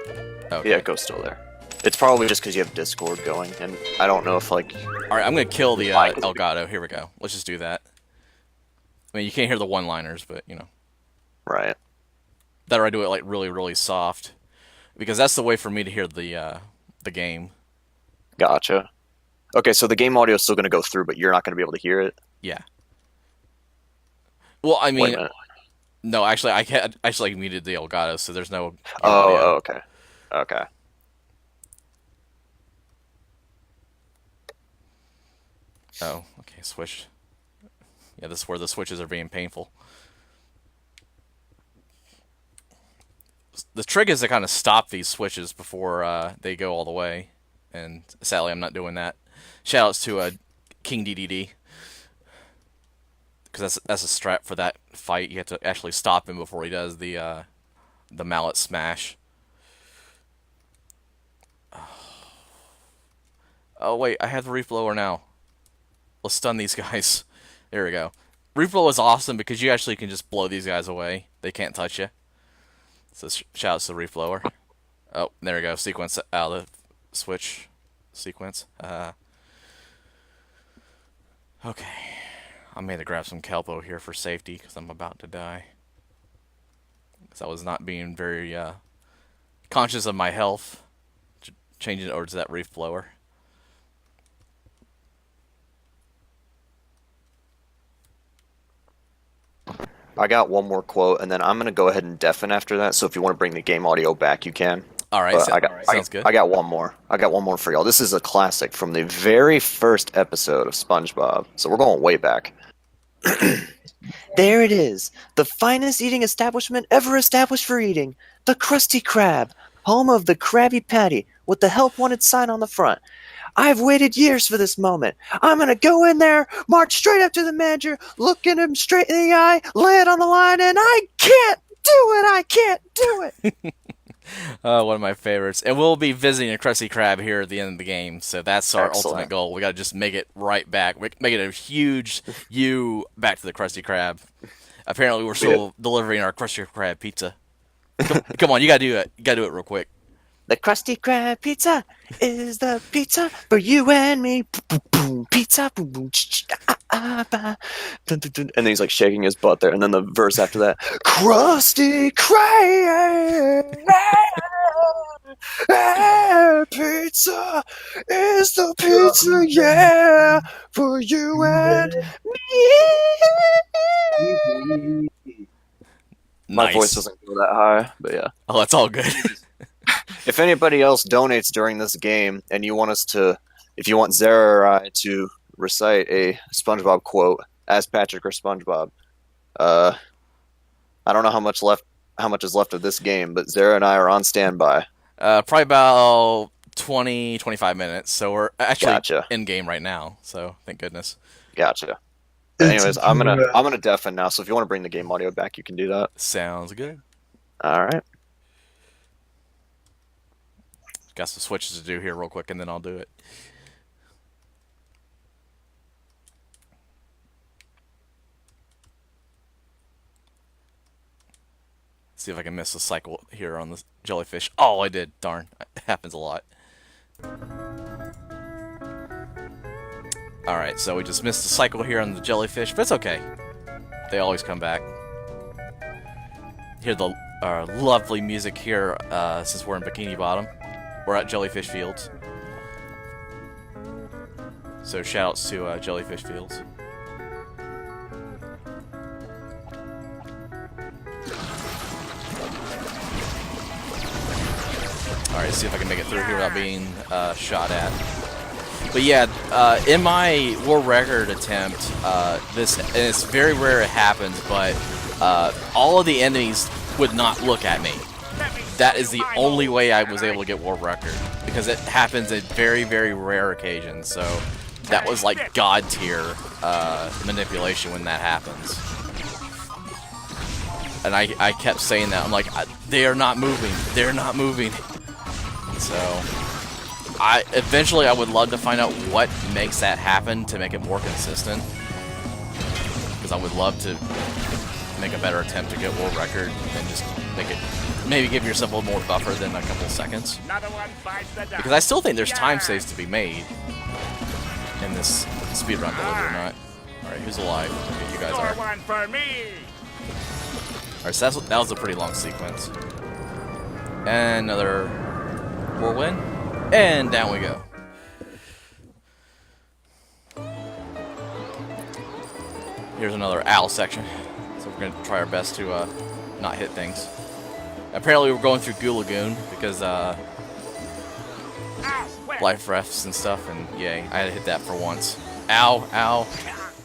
Okay. The echo's still there. It's probably just because you have Discord going, and I don't know if like. All right, I'm gonna kill the Elgato. Here we go. Let's just do that. I mean, you can't hear the one-liners, but you know. Right. Better I do it like really, really soft, because that's the way for me to hear the game. Gotcha. Okay, so the game audio is still going to go through, but you're not going to be able to hear it? Yeah. Well, I mean, Wait a minute. No, actually, I actually muted the Elgato, so there's no Oh, audio. okay. Okay. Oh, okay, switch. Yeah, this is where the switches are being painful. The trick is to kind of stop these switches before they go all the way, and sadly, I'm not doing that. Shoutouts to King DDD, because that's a strat for that fight. You have to actually stop him before he does the mallet smash. Oh wait, I have the reef blower now. Let's stun these guys. There we go. Reef blow is awesome because you actually can just blow these guys away. They can't touch you. So shoutouts to the reef blower. Oh, there we go. Sequence out of the switch sequence. Okay. I'm going to grab some Kelpo here for safety because I'm about to die. Because I was not being very conscious of my health. Changing it over to that reef blower. I got one more quote, and then I'm going to go ahead and deafen after that, so if you want to bring the game audio back, you can. Alright, sounds good. I got one more. I got one more for y'all. This is a classic from the very first episode of SpongeBob, so we're going way back. There it is, the finest eating establishment ever established for eating. The Krusty Krab, home of the Krabby Patty, with the help wanted sign on the front. I've waited years for this moment. I'm going to go in there, march straight up to the manager, look at him straight in the eye, lay it on the line, and I can't do it! I can't do it! One of my favorites. And we'll be visiting a Krusty Krab here at the end of the game, so that's our ultimate goal. We got to just make it right back. Make it a huge U back to the Krusty Krab. Apparently, we're still delivering our Krusty Krab pizza. Come on, you got to do it. You got to do it real quick. The Krusty Krab pizza is the pizza for you and me. Boom, boom, pizza, boom, boom, and then he's like shaking his butt there, and then the verse after that, Krusty Krab pizza is the pizza, yeah, for you and me. My voice doesn't go that high, but yeah. Oh, that's all good. If anybody else donates during this game, and you want us to, if you want Zara or I to recite a SpongeBob quote as Patrick or SpongeBob, I don't know how much is left of this game, but Zara and I are on standby. Probably about 20-25 minutes. So we're actually in game right now. So thank goodness. Gotcha. Anyways, I'm gonna deafen now. So if you want to bring the game audio back, you can do that. Sounds good. All right. Got some switches to do here real quick, and then I'll do it. See if I can miss a cycle here on the jellyfish. Oh, I did. Darn. It happens a lot. Alright, so we just missed a cycle here on the jellyfish, but it's okay. They always come back. Here the lovely music here since we're in Bikini Bottom. We're at Jellyfish Fields. So shoutouts to Jellyfish Fields. Alright, see if I can make it through here without being shot at. But yeah, in my world record attempt, and it's very rare it happens, but all of the enemies would not look at me. That is the only way I was able to get world record, because it happens at very, very rare occasions. So that was like god tier manipulation when that happens. And I kept saying that. I'm like, they are not moving. They're not moving. So eventually I would love to find out what makes that happen to make it more consistent, because I would love to make a better attempt to get world record and just make it, maybe give yourself a little more buffer than a couple seconds, because I still think there's time saves to be made in this speedrun, believe it or not. Alright, who's alive? Okay, you guys are. Alright, so that was a pretty long sequence. And another whirlwind. And down we go. Here's another owl section. So we're going to try our best to not hit things. Apparently we're going through Goo Lagoon because life refs and stuff, and yay, I had to hit that for once. Ow, ow.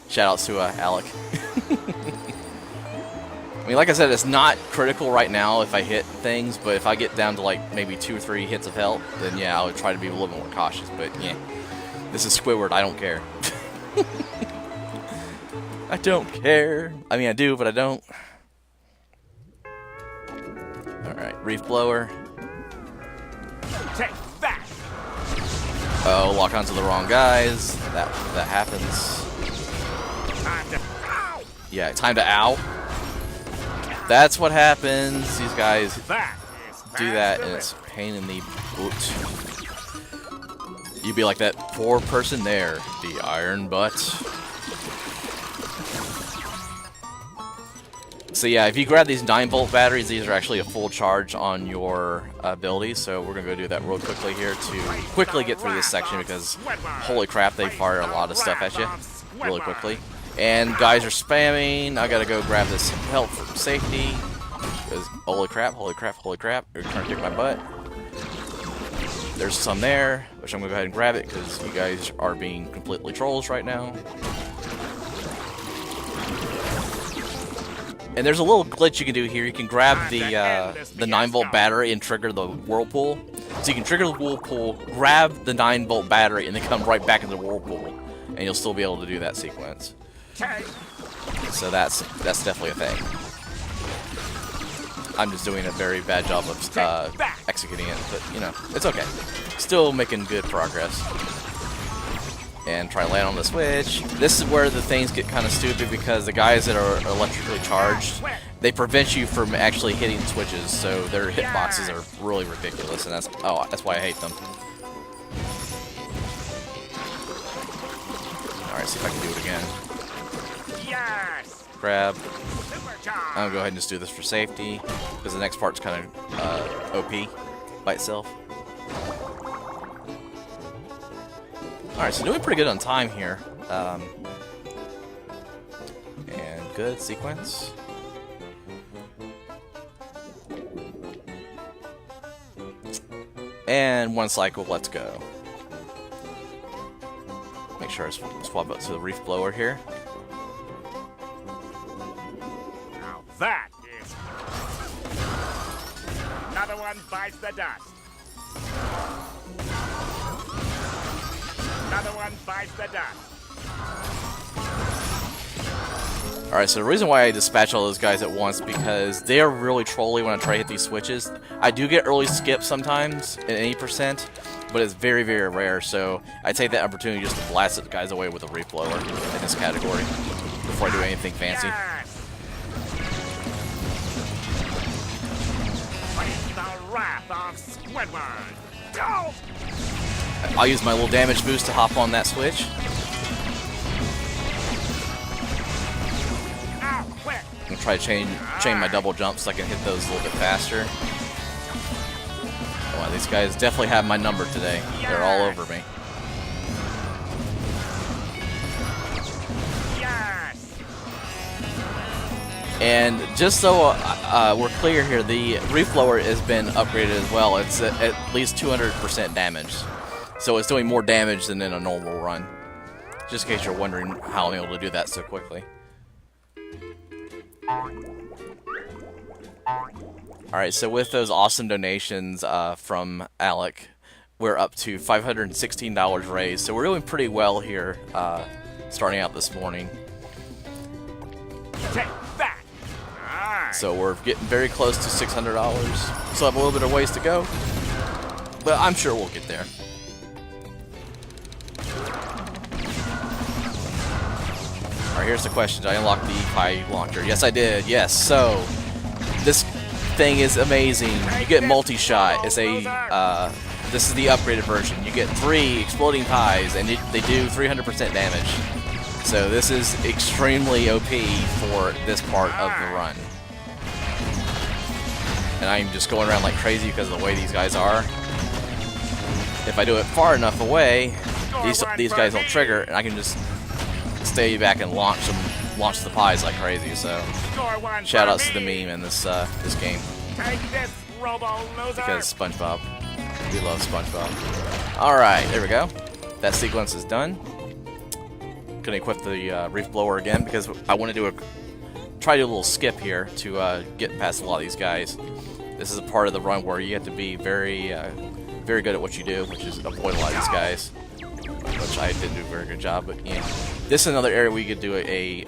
Shoutouts to Alec. I mean, like I said, it's not critical right now if I hit things, but if I get down to like maybe 2 or 3 hits of health, then yeah, I would try to be a little bit more cautious. But yeah, this is Squidward. I don't care. I don't care. I mean, I do, but I don't. Alright, reef blower. Take that. Oh, lock onto the wrong guys. That happens. Yeah, time to ow. That's what happens. These guys do that, and it's a pain in the boot. You'd be like that poor person there, the iron butt. So yeah, if you grab these 9-volt batteries, these are actually a full charge on your ability. So we're gonna go do that real quickly here to quickly get through this section, because holy crap, they fire a lot of stuff at you really quickly. And guys are spamming. I gotta go grab this help for safety. Because holy crap, holy crap, holy crap. They're trying to kick my butt. There's some there, which I'm gonna go ahead and grab it because you guys are being completely trolls right now. And there's a little glitch you can do here. You can grab the 9-volt battery and trigger the whirlpool. So you can trigger the whirlpool, grab the 9-volt battery, and then come right back into the whirlpool, and you'll still be able to do that sequence. So that's definitely a thing. I'm just doing a very bad job of executing it, but you know, it's okay. Still making good progress. And try to land on the switch. This is where the things get kind of stupid, because the guys that are electrically charged, they prevent you from actually hitting switches, so their hitboxes are really ridiculous, and that's why I hate them. Alright, see if I can do it again. Grab. I'm gonna go ahead and just do this for safety, because the next part's kind of OP by itself. Alright, so doing pretty good on time here. And good sequence. And 1 cycle, let's go. Make sure I swap up to the reef blower here. Now that is... Another one bites the dust. Another one bites the dust. Alright, so the reason why I dispatch all those guys at once, because they are really trolly when I try to hit these switches. I do get early skips sometimes, at any %, but it's very, very rare, so I take that opportunity just to blast the guys away with a reef blower in this category, before I do anything fancy. Face the wrath of Squidward. Go! I'll use my little damage boost to hop on that switch. Ow, quick! I'm gonna try to chain my double jumps so I can hit those a little bit faster. Wow, these guys definitely have my number today. They're all over me. And just so we're clear here, the reef blower has been upgraded as well. It's at least 200% damage. So it's doing more damage than in a normal run. Just in case you're wondering how I'm able to do that so quickly. Alright, so with those awesome donations from Alec, we're up to $516 raised. So we're doing pretty well here starting out this morning. So we're getting very close to $600. Still have a little bit of ways to go, but I'm sure we'll get there. Alright, here's the question. Did I unlock the pie launcher? Yes, I did. Yes. So this thing is amazing. You get multi-shot. It's a this is the upgraded version. You get 3 exploding pies, and they do 300% damage. So this is extremely OP for this part of the run. And I'm just going around like crazy because of the way these guys are. If I do it far enough away, these guys don't trigger, and I can just stay back and launch the pies like crazy. So shout outs to the meme in this this game. Because SpongeBob. We love SpongeBob. Alright, there we go. That sequence is done. Gonna equip the reef blower again because I want to try to do a little skip here to get past a lot of these guys. This is a part of the run where you have to be very very good at what you do, which is avoid a lot of these guys, which I didn't do a very good job. But yeah, this is another area where you could do a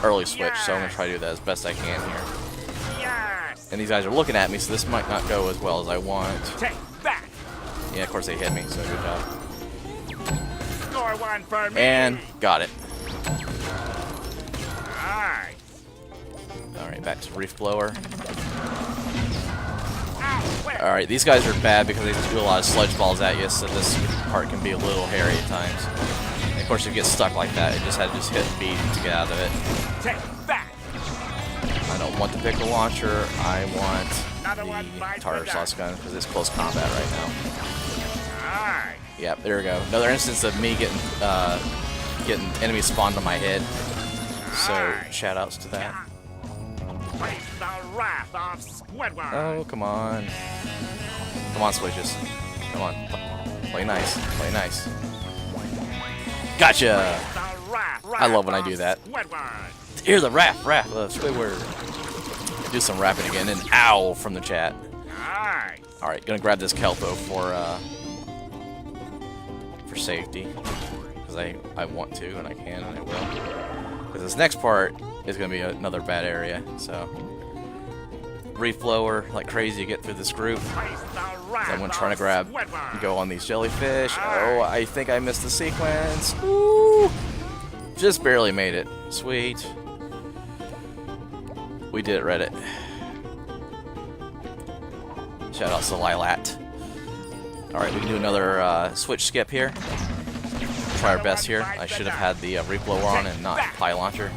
early switch, so I'm gonna try to do that as best I can here. And these guys are looking at me, so this might not go as well as I want. Yeah, of course they hit me, so good job. Score one for me. And got it. Alright, back to reef blower. Alright, these guys are bad because they do a lot of sludge balls at you, so this part can be a little hairy at times. And of course, if you get stuck like that, you just had to just hit B to get out of it. I don't want the pickle launcher, I want the tartar sauce gun because it's close combat right now. Yep, there we go. Another instance of me getting enemies spawned on my head. So, shout outs to that. Oh, come on. Come on, Switches. Come on. Play nice. Play nice. Gotcha! I love when I do that. Here's the rap. Squidward. Do some rapping again. And ow from the chat. Alright, gonna grab this Kelpo for safety. Because I want to, and I can, and I will. Because this next part is going to be another bad area, so reef blower like crazy to get through this group. I'm going to try to grab and go on these jellyfish. Oh, I think I missed the sequence. Ooh, just barely made it. Sweet. We did it, Reddit. Shout out to Lilat. Alright, we can do another switch skip here. Try our best here. I should have had the reef blower on and not pie launcher.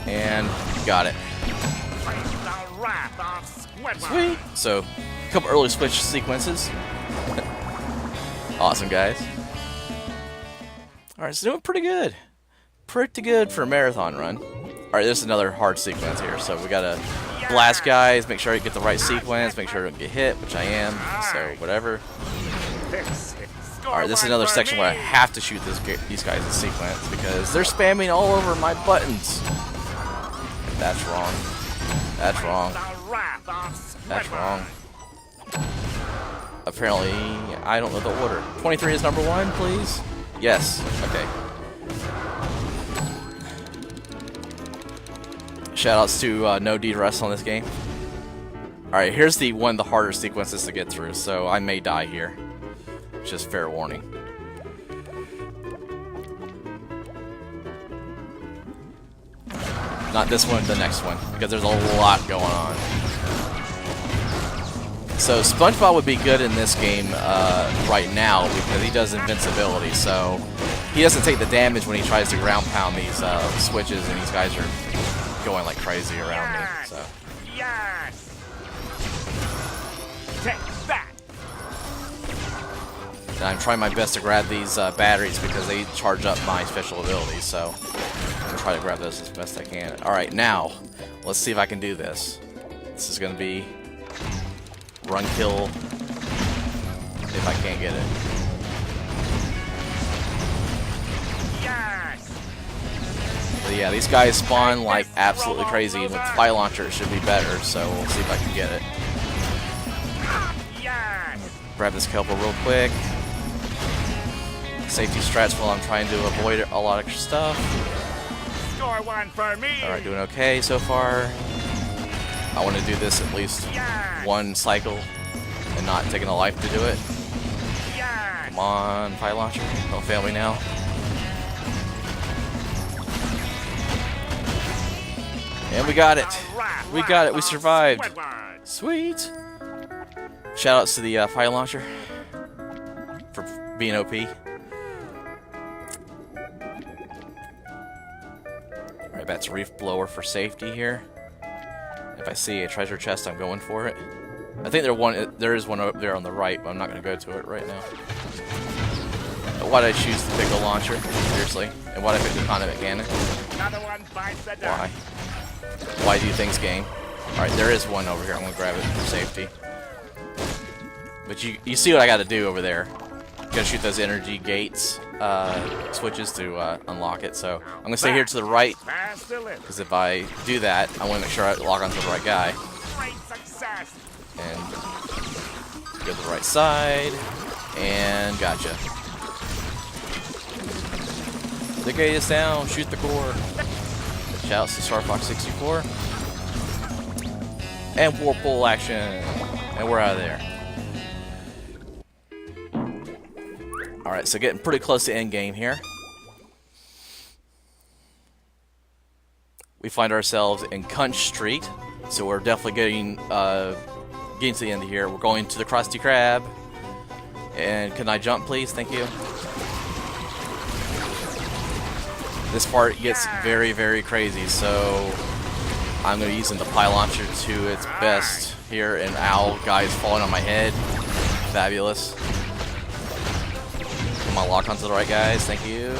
And got it. Sweet. So, a couple early switch sequences. Awesome, guys. Alright, so doing pretty good. Pretty good for a marathon run. Alright, there's another hard sequence here. So we gotta blast guys, make sure I get the right sequence, make sure I don't get hit, which I am, so whatever. Alright, this is another section where I have to shoot these guys in sequence because they're spamming all over my buttons. That's wrong. That's wrong. That's wrong. Apparently, I don't know the order. 23 is number 1, please? Yes. Okay. Shoutouts to No DRS on this game. Alright, here's one of the harder sequences to get through, so I may die here. Just fair warning. Not this one, the next one, because there's a lot going on. So SpongeBob would be good in this game right now because he does invincibility, so he doesn't take the damage when he tries to ground pound these switches, and these guys are going like crazy around me. So. Yes! Take that! And I'm trying my best to grab these batteries because they charge up my special abilities, so I'm going to try to grab those as best I can. Alright, now, let's see if I can do this. This is going to be run kill if I can't get it. Yes! But yeah, these guys spawn like absolutely crazy. With the fire launcher, it should be better, so we'll see if I can get it. Yes! Grab this couple real quick. Safety strats while I'm trying to avoid a lot of extra stuff. Score one for me! Alright, doing okay so far. I want to do this at least one cycle and not taking a life to do it. Come on, fire launcher. Don't fail me now. And we got it. We got it. We survived. Sweet. Shoutouts to the fire launcher for being OP. Alright, that's reef blower for safety here. If I see a treasure chest, I'm going for it. I think there is one up there on the right, but I'm not going to go to it right now. But why did I choose to pick a launcher? Seriously. And why did I pick the condiment cannon? Why? Why do things, game? Alright, there is one over here. I'm going to grab it for safety. But you see what I got to do over there. You got to shoot those energy gates switches to unlock it. So I'm going to stay here to the right. Because if I do that, I want to make sure I lock onto the right guy. And go to the right side. And gotcha. The gate is down. Shoot the core. Shouts to Star Fox 64. And Whirlpool action. And we're out of there. Alright, so getting pretty close to end game here. We find ourselves in Cunch Street. So we're definitely getting to the end of here. We're going to the Krusty Krab. And can I jump, please? Thank you. This part gets very, very crazy, so I'm going to be using the pie launcher to its best here. And ow, guys falling on my head. Fabulous. Come on, lock onto the right guys. Thank you.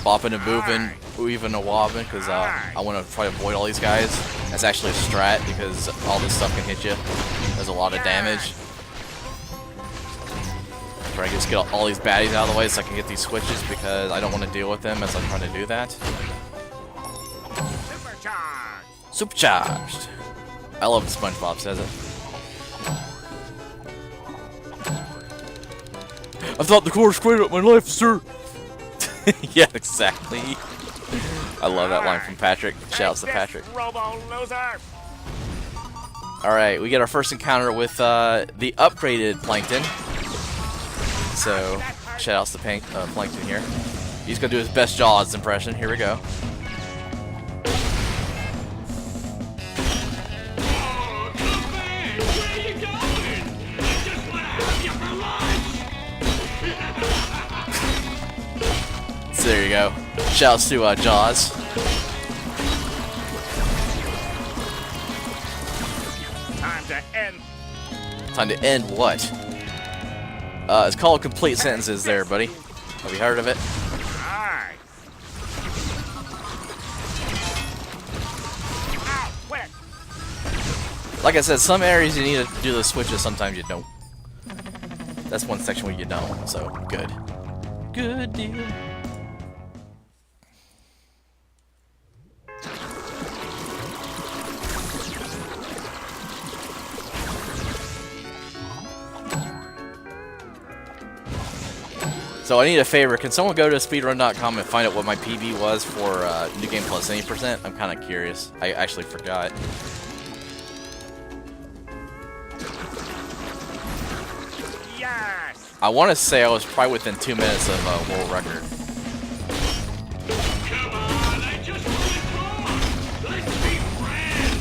Bopping and moving, weaving and wobbing, because I want to try to avoid all these guys. That's actually a strat, because all this stuff can hit you. There's a lot of damage. Try to just get all these baddies out of the way so I can get these switches, because I don't want to deal with them as I'm trying to do that. Supercharged! I love SpongeBob says it. I thought the core squared up my life, sir! Yeah, exactly. I love that line from Patrick. Shouts to Patrick. Alright, we get our first encounter with the upgraded Plankton. So, shoutouts to Plankton here. He's gonna do his best Jaws impression. Here we go. So there you go. Shouts to Jaws. Time to end. Time to end what? It's called Complete Sentences there, buddy. Have you heard of it? Nice. Ow, quick. Like I said, some areas you need to do the switches, sometimes you don't. That's one section where you don't, so good. Good deal. So I need a favor. Can someone go to speedrun.com and find out what my PB was for New Game Plus 80%? I'm kind of curious. I actually forgot. Yes. I want to say I was probably within 2 minutes of a world record. Come on, I just want to talk. Let's be friends.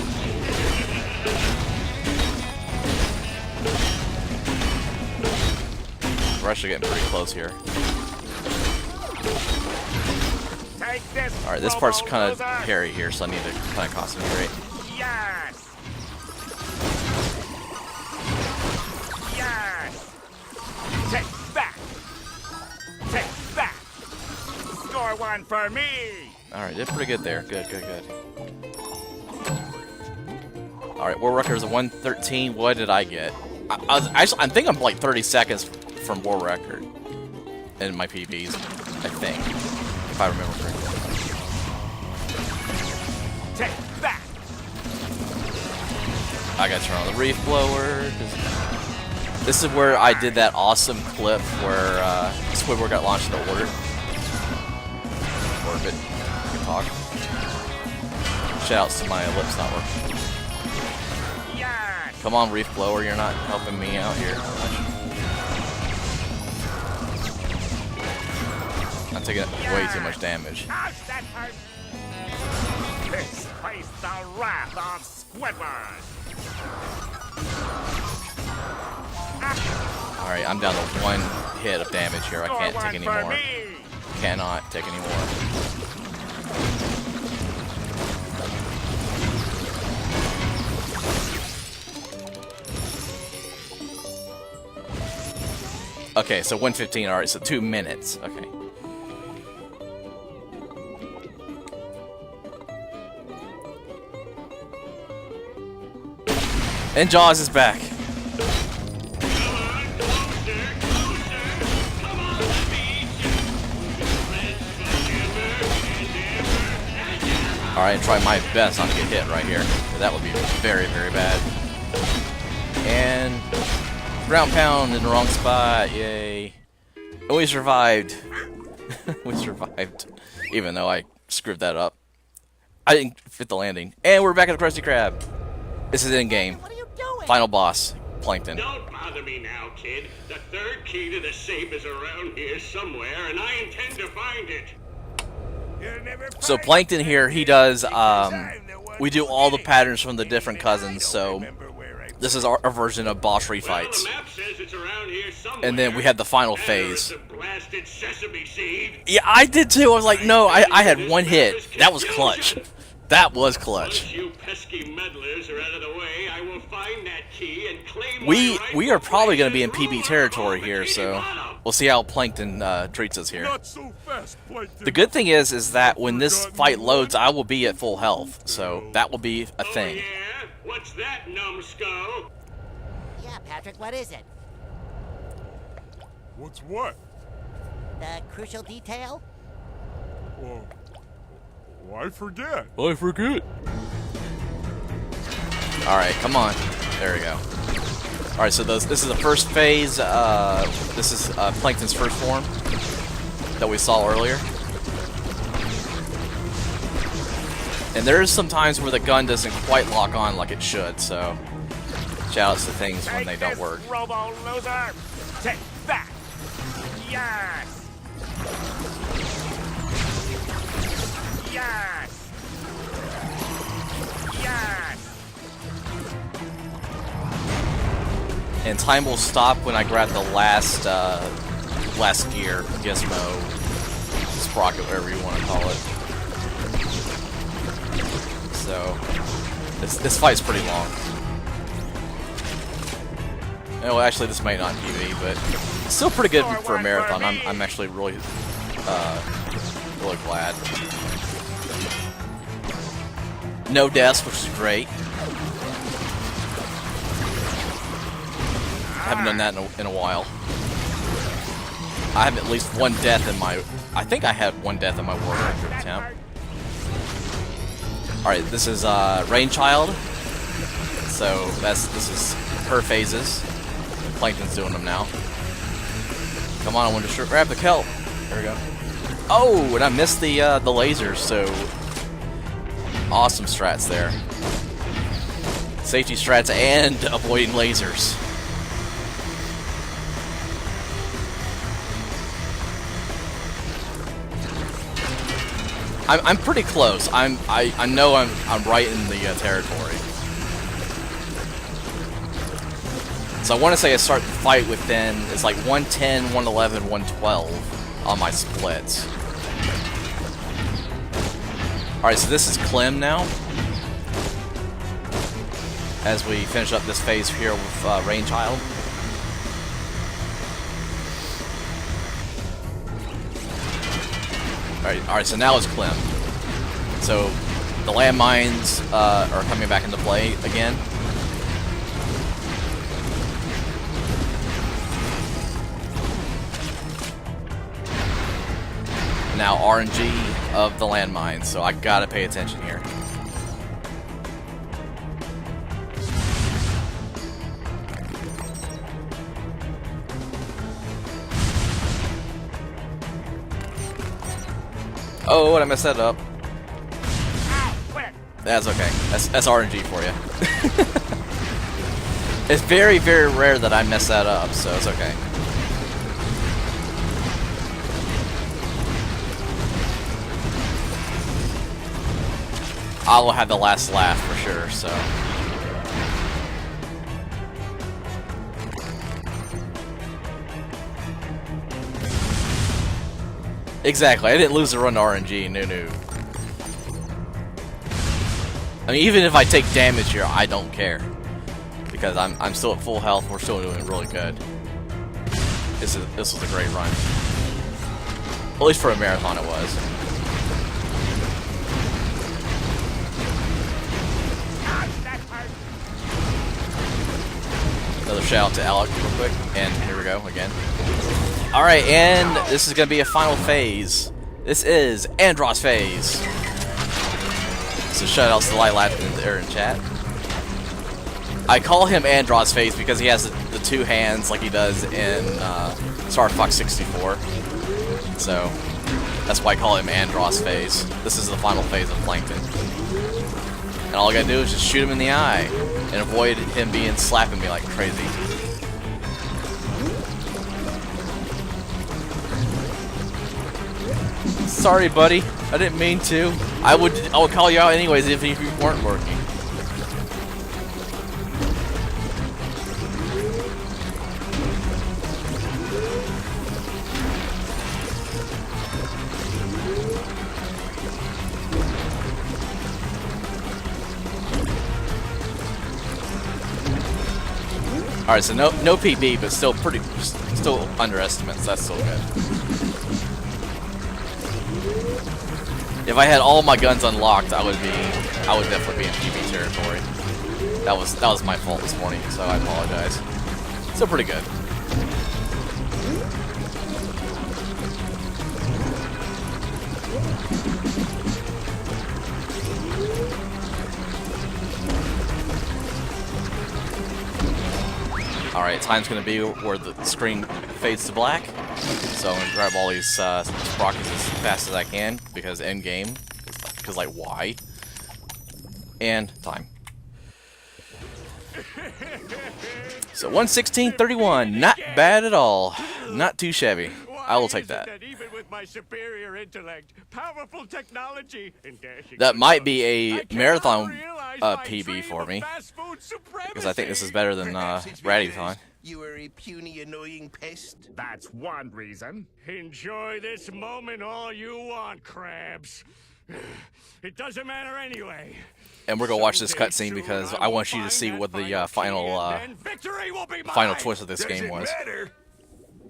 actually getting pretty close here. Take this. Alright, this part's kind of Robo-loser. hairy here, so I need to kind of concentrate. Yes. Yes. Take that. Take that. Score one for me. Alright, did pretty good there. Good, good, good. Alright, world record is a 113. What did I get? I think I'm like 30 seconds from world record in my PBs, I think, if I remember correctly. Take that. I gotta turn on the reef blower. This is where I did that awesome clip where Squidward got launched into orbit. Orbit. I can talk. Shoutouts to my lips not working. Yes. Come on, reef blower, you're not helping me out here much. I'm taking way too much damage. Ouch, that hurt. This face the wrath of Squidward. Alright, I'm down to 1 hit of damage here. I can't take any more. Cannot take any more. Okay, so 115, alright, so 2 minutes. Okay. And Jaws is back. Alright, try my best not to get hit right here. That would be very, very bad. And ground pound in the wrong spot. Yay. And we survived. We survived. Even though I screwed that up. I didn't fit the landing. And we're back at the Krusty Krab. This is in-game. What are you doing? Final boss, Plankton. Don't bother me now, kid. The third key to the safe is around here somewhere, and I intend to find it. So Plankton here, he does, we do all the patterns from the different cousins, so this is our version of boss Well, refights. the map says it's around here somewhere. And then we had the final Matter phase. of the blasted sesame seed. Yeah, I did too. I was like, no, I had 1 hit. That was clutch. That was clutch. Once you pesky meddlers are out of the way, I will find that key and claim We my we are rightful probably place going to be in as PB ruler territory of here, the so Bottom. we'll see how Plankton treats us here. Not so fast, Plankton. The good thing is that when this fight loads, I will be at full health, so that will be a thing. Oh, yeah? What's that, numbskull? Yeah, Patrick, what is it? What's what? The crucial detail? Well, I forget. I forget. Alright, come on. There we go. Alright, so this is the first phase. This is Plankton's first form that we saw earlier. And there is some times where the gun doesn't quite lock on like it should, so shoutouts to things when they don't work. Robo-loser. Take that. Yes. Yes. Yes. And time will stop when I grab the last gear, gizmo, sprocket, whatever you want to call it. So this fight's pretty long. Oh, actually, this might not be, but still pretty good for a marathon. I'm actually really glad. No deaths, which is great. I haven't done that in a while. I have at least 1 death in my... I think I had 1 death in my war record attempt. Alright, this is Rainchild. So this is her phases. Plankton's doing them now. Come on, I want to grab the kelp. There we go. Oh, and I missed the lasers, so... Awesome strats there. Safety strats and avoiding lasers. I'm pretty close. I know I'm right in the territory. So I want to say I start the fight within, it's like 110, 111, 112 on my splits. Alright, so this is Clem now. As we finish up this phase here with Rainchild. Alright, so now it's Clem. So the landmines are coming back into play again. Now RNG of the landmines, so I gotta pay attention here. Oh, what I messed that up. That's okay. That's RNG for you. It's very, very rare that I mess that up, so it's okay. I will have the last laugh for sure, so. Exactly, I didn't lose the run to RNG, no. I mean, even if I take damage here, I don't care. Because I'm still at full health, we're still doing really good. This was a great run. At least for a marathon it was. Another shout out to Alec real quick, and here we go again. Alright, and this is going to be a final phase. This is Andros phase. So shout outs to Light Lab there in chat. I call him Andros phase because he has the two hands like he does in Star Fox 64. So that's why I call him Andros phase. This is the final phase of Plankton. And all I gotta do is just shoot him in the eye and avoid him slapping me like crazy. Sorry, buddy. I didn't mean to. I would call you out anyways if you weren't working. Alright, so no PB, but still still underestimates. That's still good. If I had all my guns unlocked, I would definitely be in PB territory. That was my fault this morning, so I apologize. Still pretty good. Alright, time's gonna be where the screen fades to black. So I'm gonna grab all these sprockets as fast as I can because end game. Because like why? And time. So 1:16:31, not bad at all. Not too shabby. I will take that. Even with my superior intellect, powerful technology, and that might be a marathon PB for me. Because I think this is better than Radiothon. You are a puny, annoying pest. That's one reason. Enjoy this moment all you want, crabs. It doesn't matter anyway. And we're gonna watch this cutscene because I want you to see what the final choice of this game was.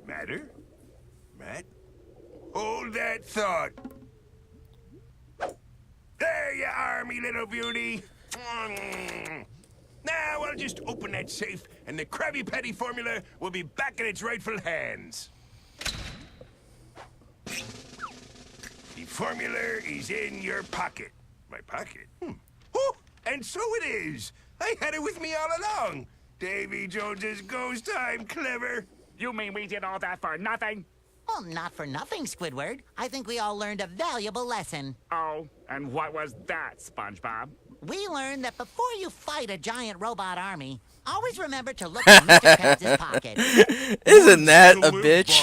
Matter? Matt? Hold that thought. There you are, me little beauty. Now I'll just open that safe, and the Krabby Patty formula will be back in its rightful hands. The formula is in your pocket. My pocket? Oh, and so it is. I had it with me all along. Davy Jones's ghost time, clever. You mean we did all that for nothing? Well, not for nothing, Squidward. I think we all learned a valuable lesson. Oh, and what was that, SpongeBob? We learned that before you fight a giant robot army, always remember to look in Mr. Krabs' pocket. Isn't that a bitch?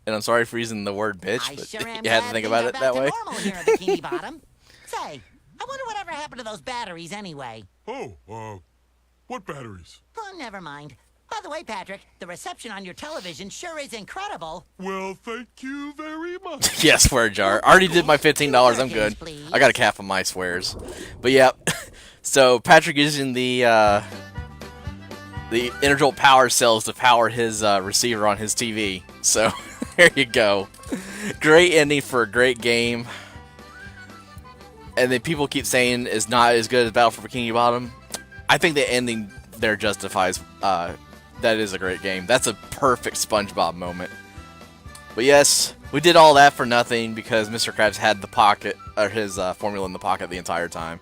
And I'm sorry for using the word bitch, but sure you had to think about it that way. Normal here at Bikini Bottom. Say, I wonder whatever happened to those batteries anyway. Oh, what batteries? Oh, never mind. By the way, Patrick, the reception on your television sure is incredible. Well, thank you very much. Yeah, swear jar. I already did my $15. I'm good. I got a cap on my swears. But yeah, so Patrick using the Energijolt power cells to power his receiver on his TV. So there you go. Great ending for a great game. And then people keep saying it's not as good as Battle for Bikini Bottom. I think the ending there justifies that is a great game. That's a perfect SpongeBob moment. But yes, we did all that for nothing because Mr. Krabs had the pocket, or his formula in the pocket the entire time.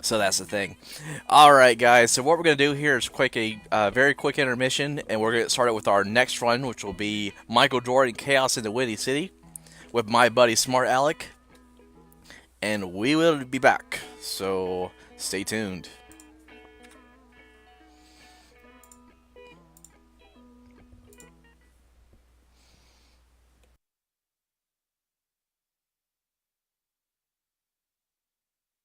So that's the thing. Alright guys, so what we're going to do here is a very quick intermission, and we're going to get started with our next run, which will be Michael Jordan Chaos in the Windy City, with my buddy Smart Alec. And we will be back, so stay tuned.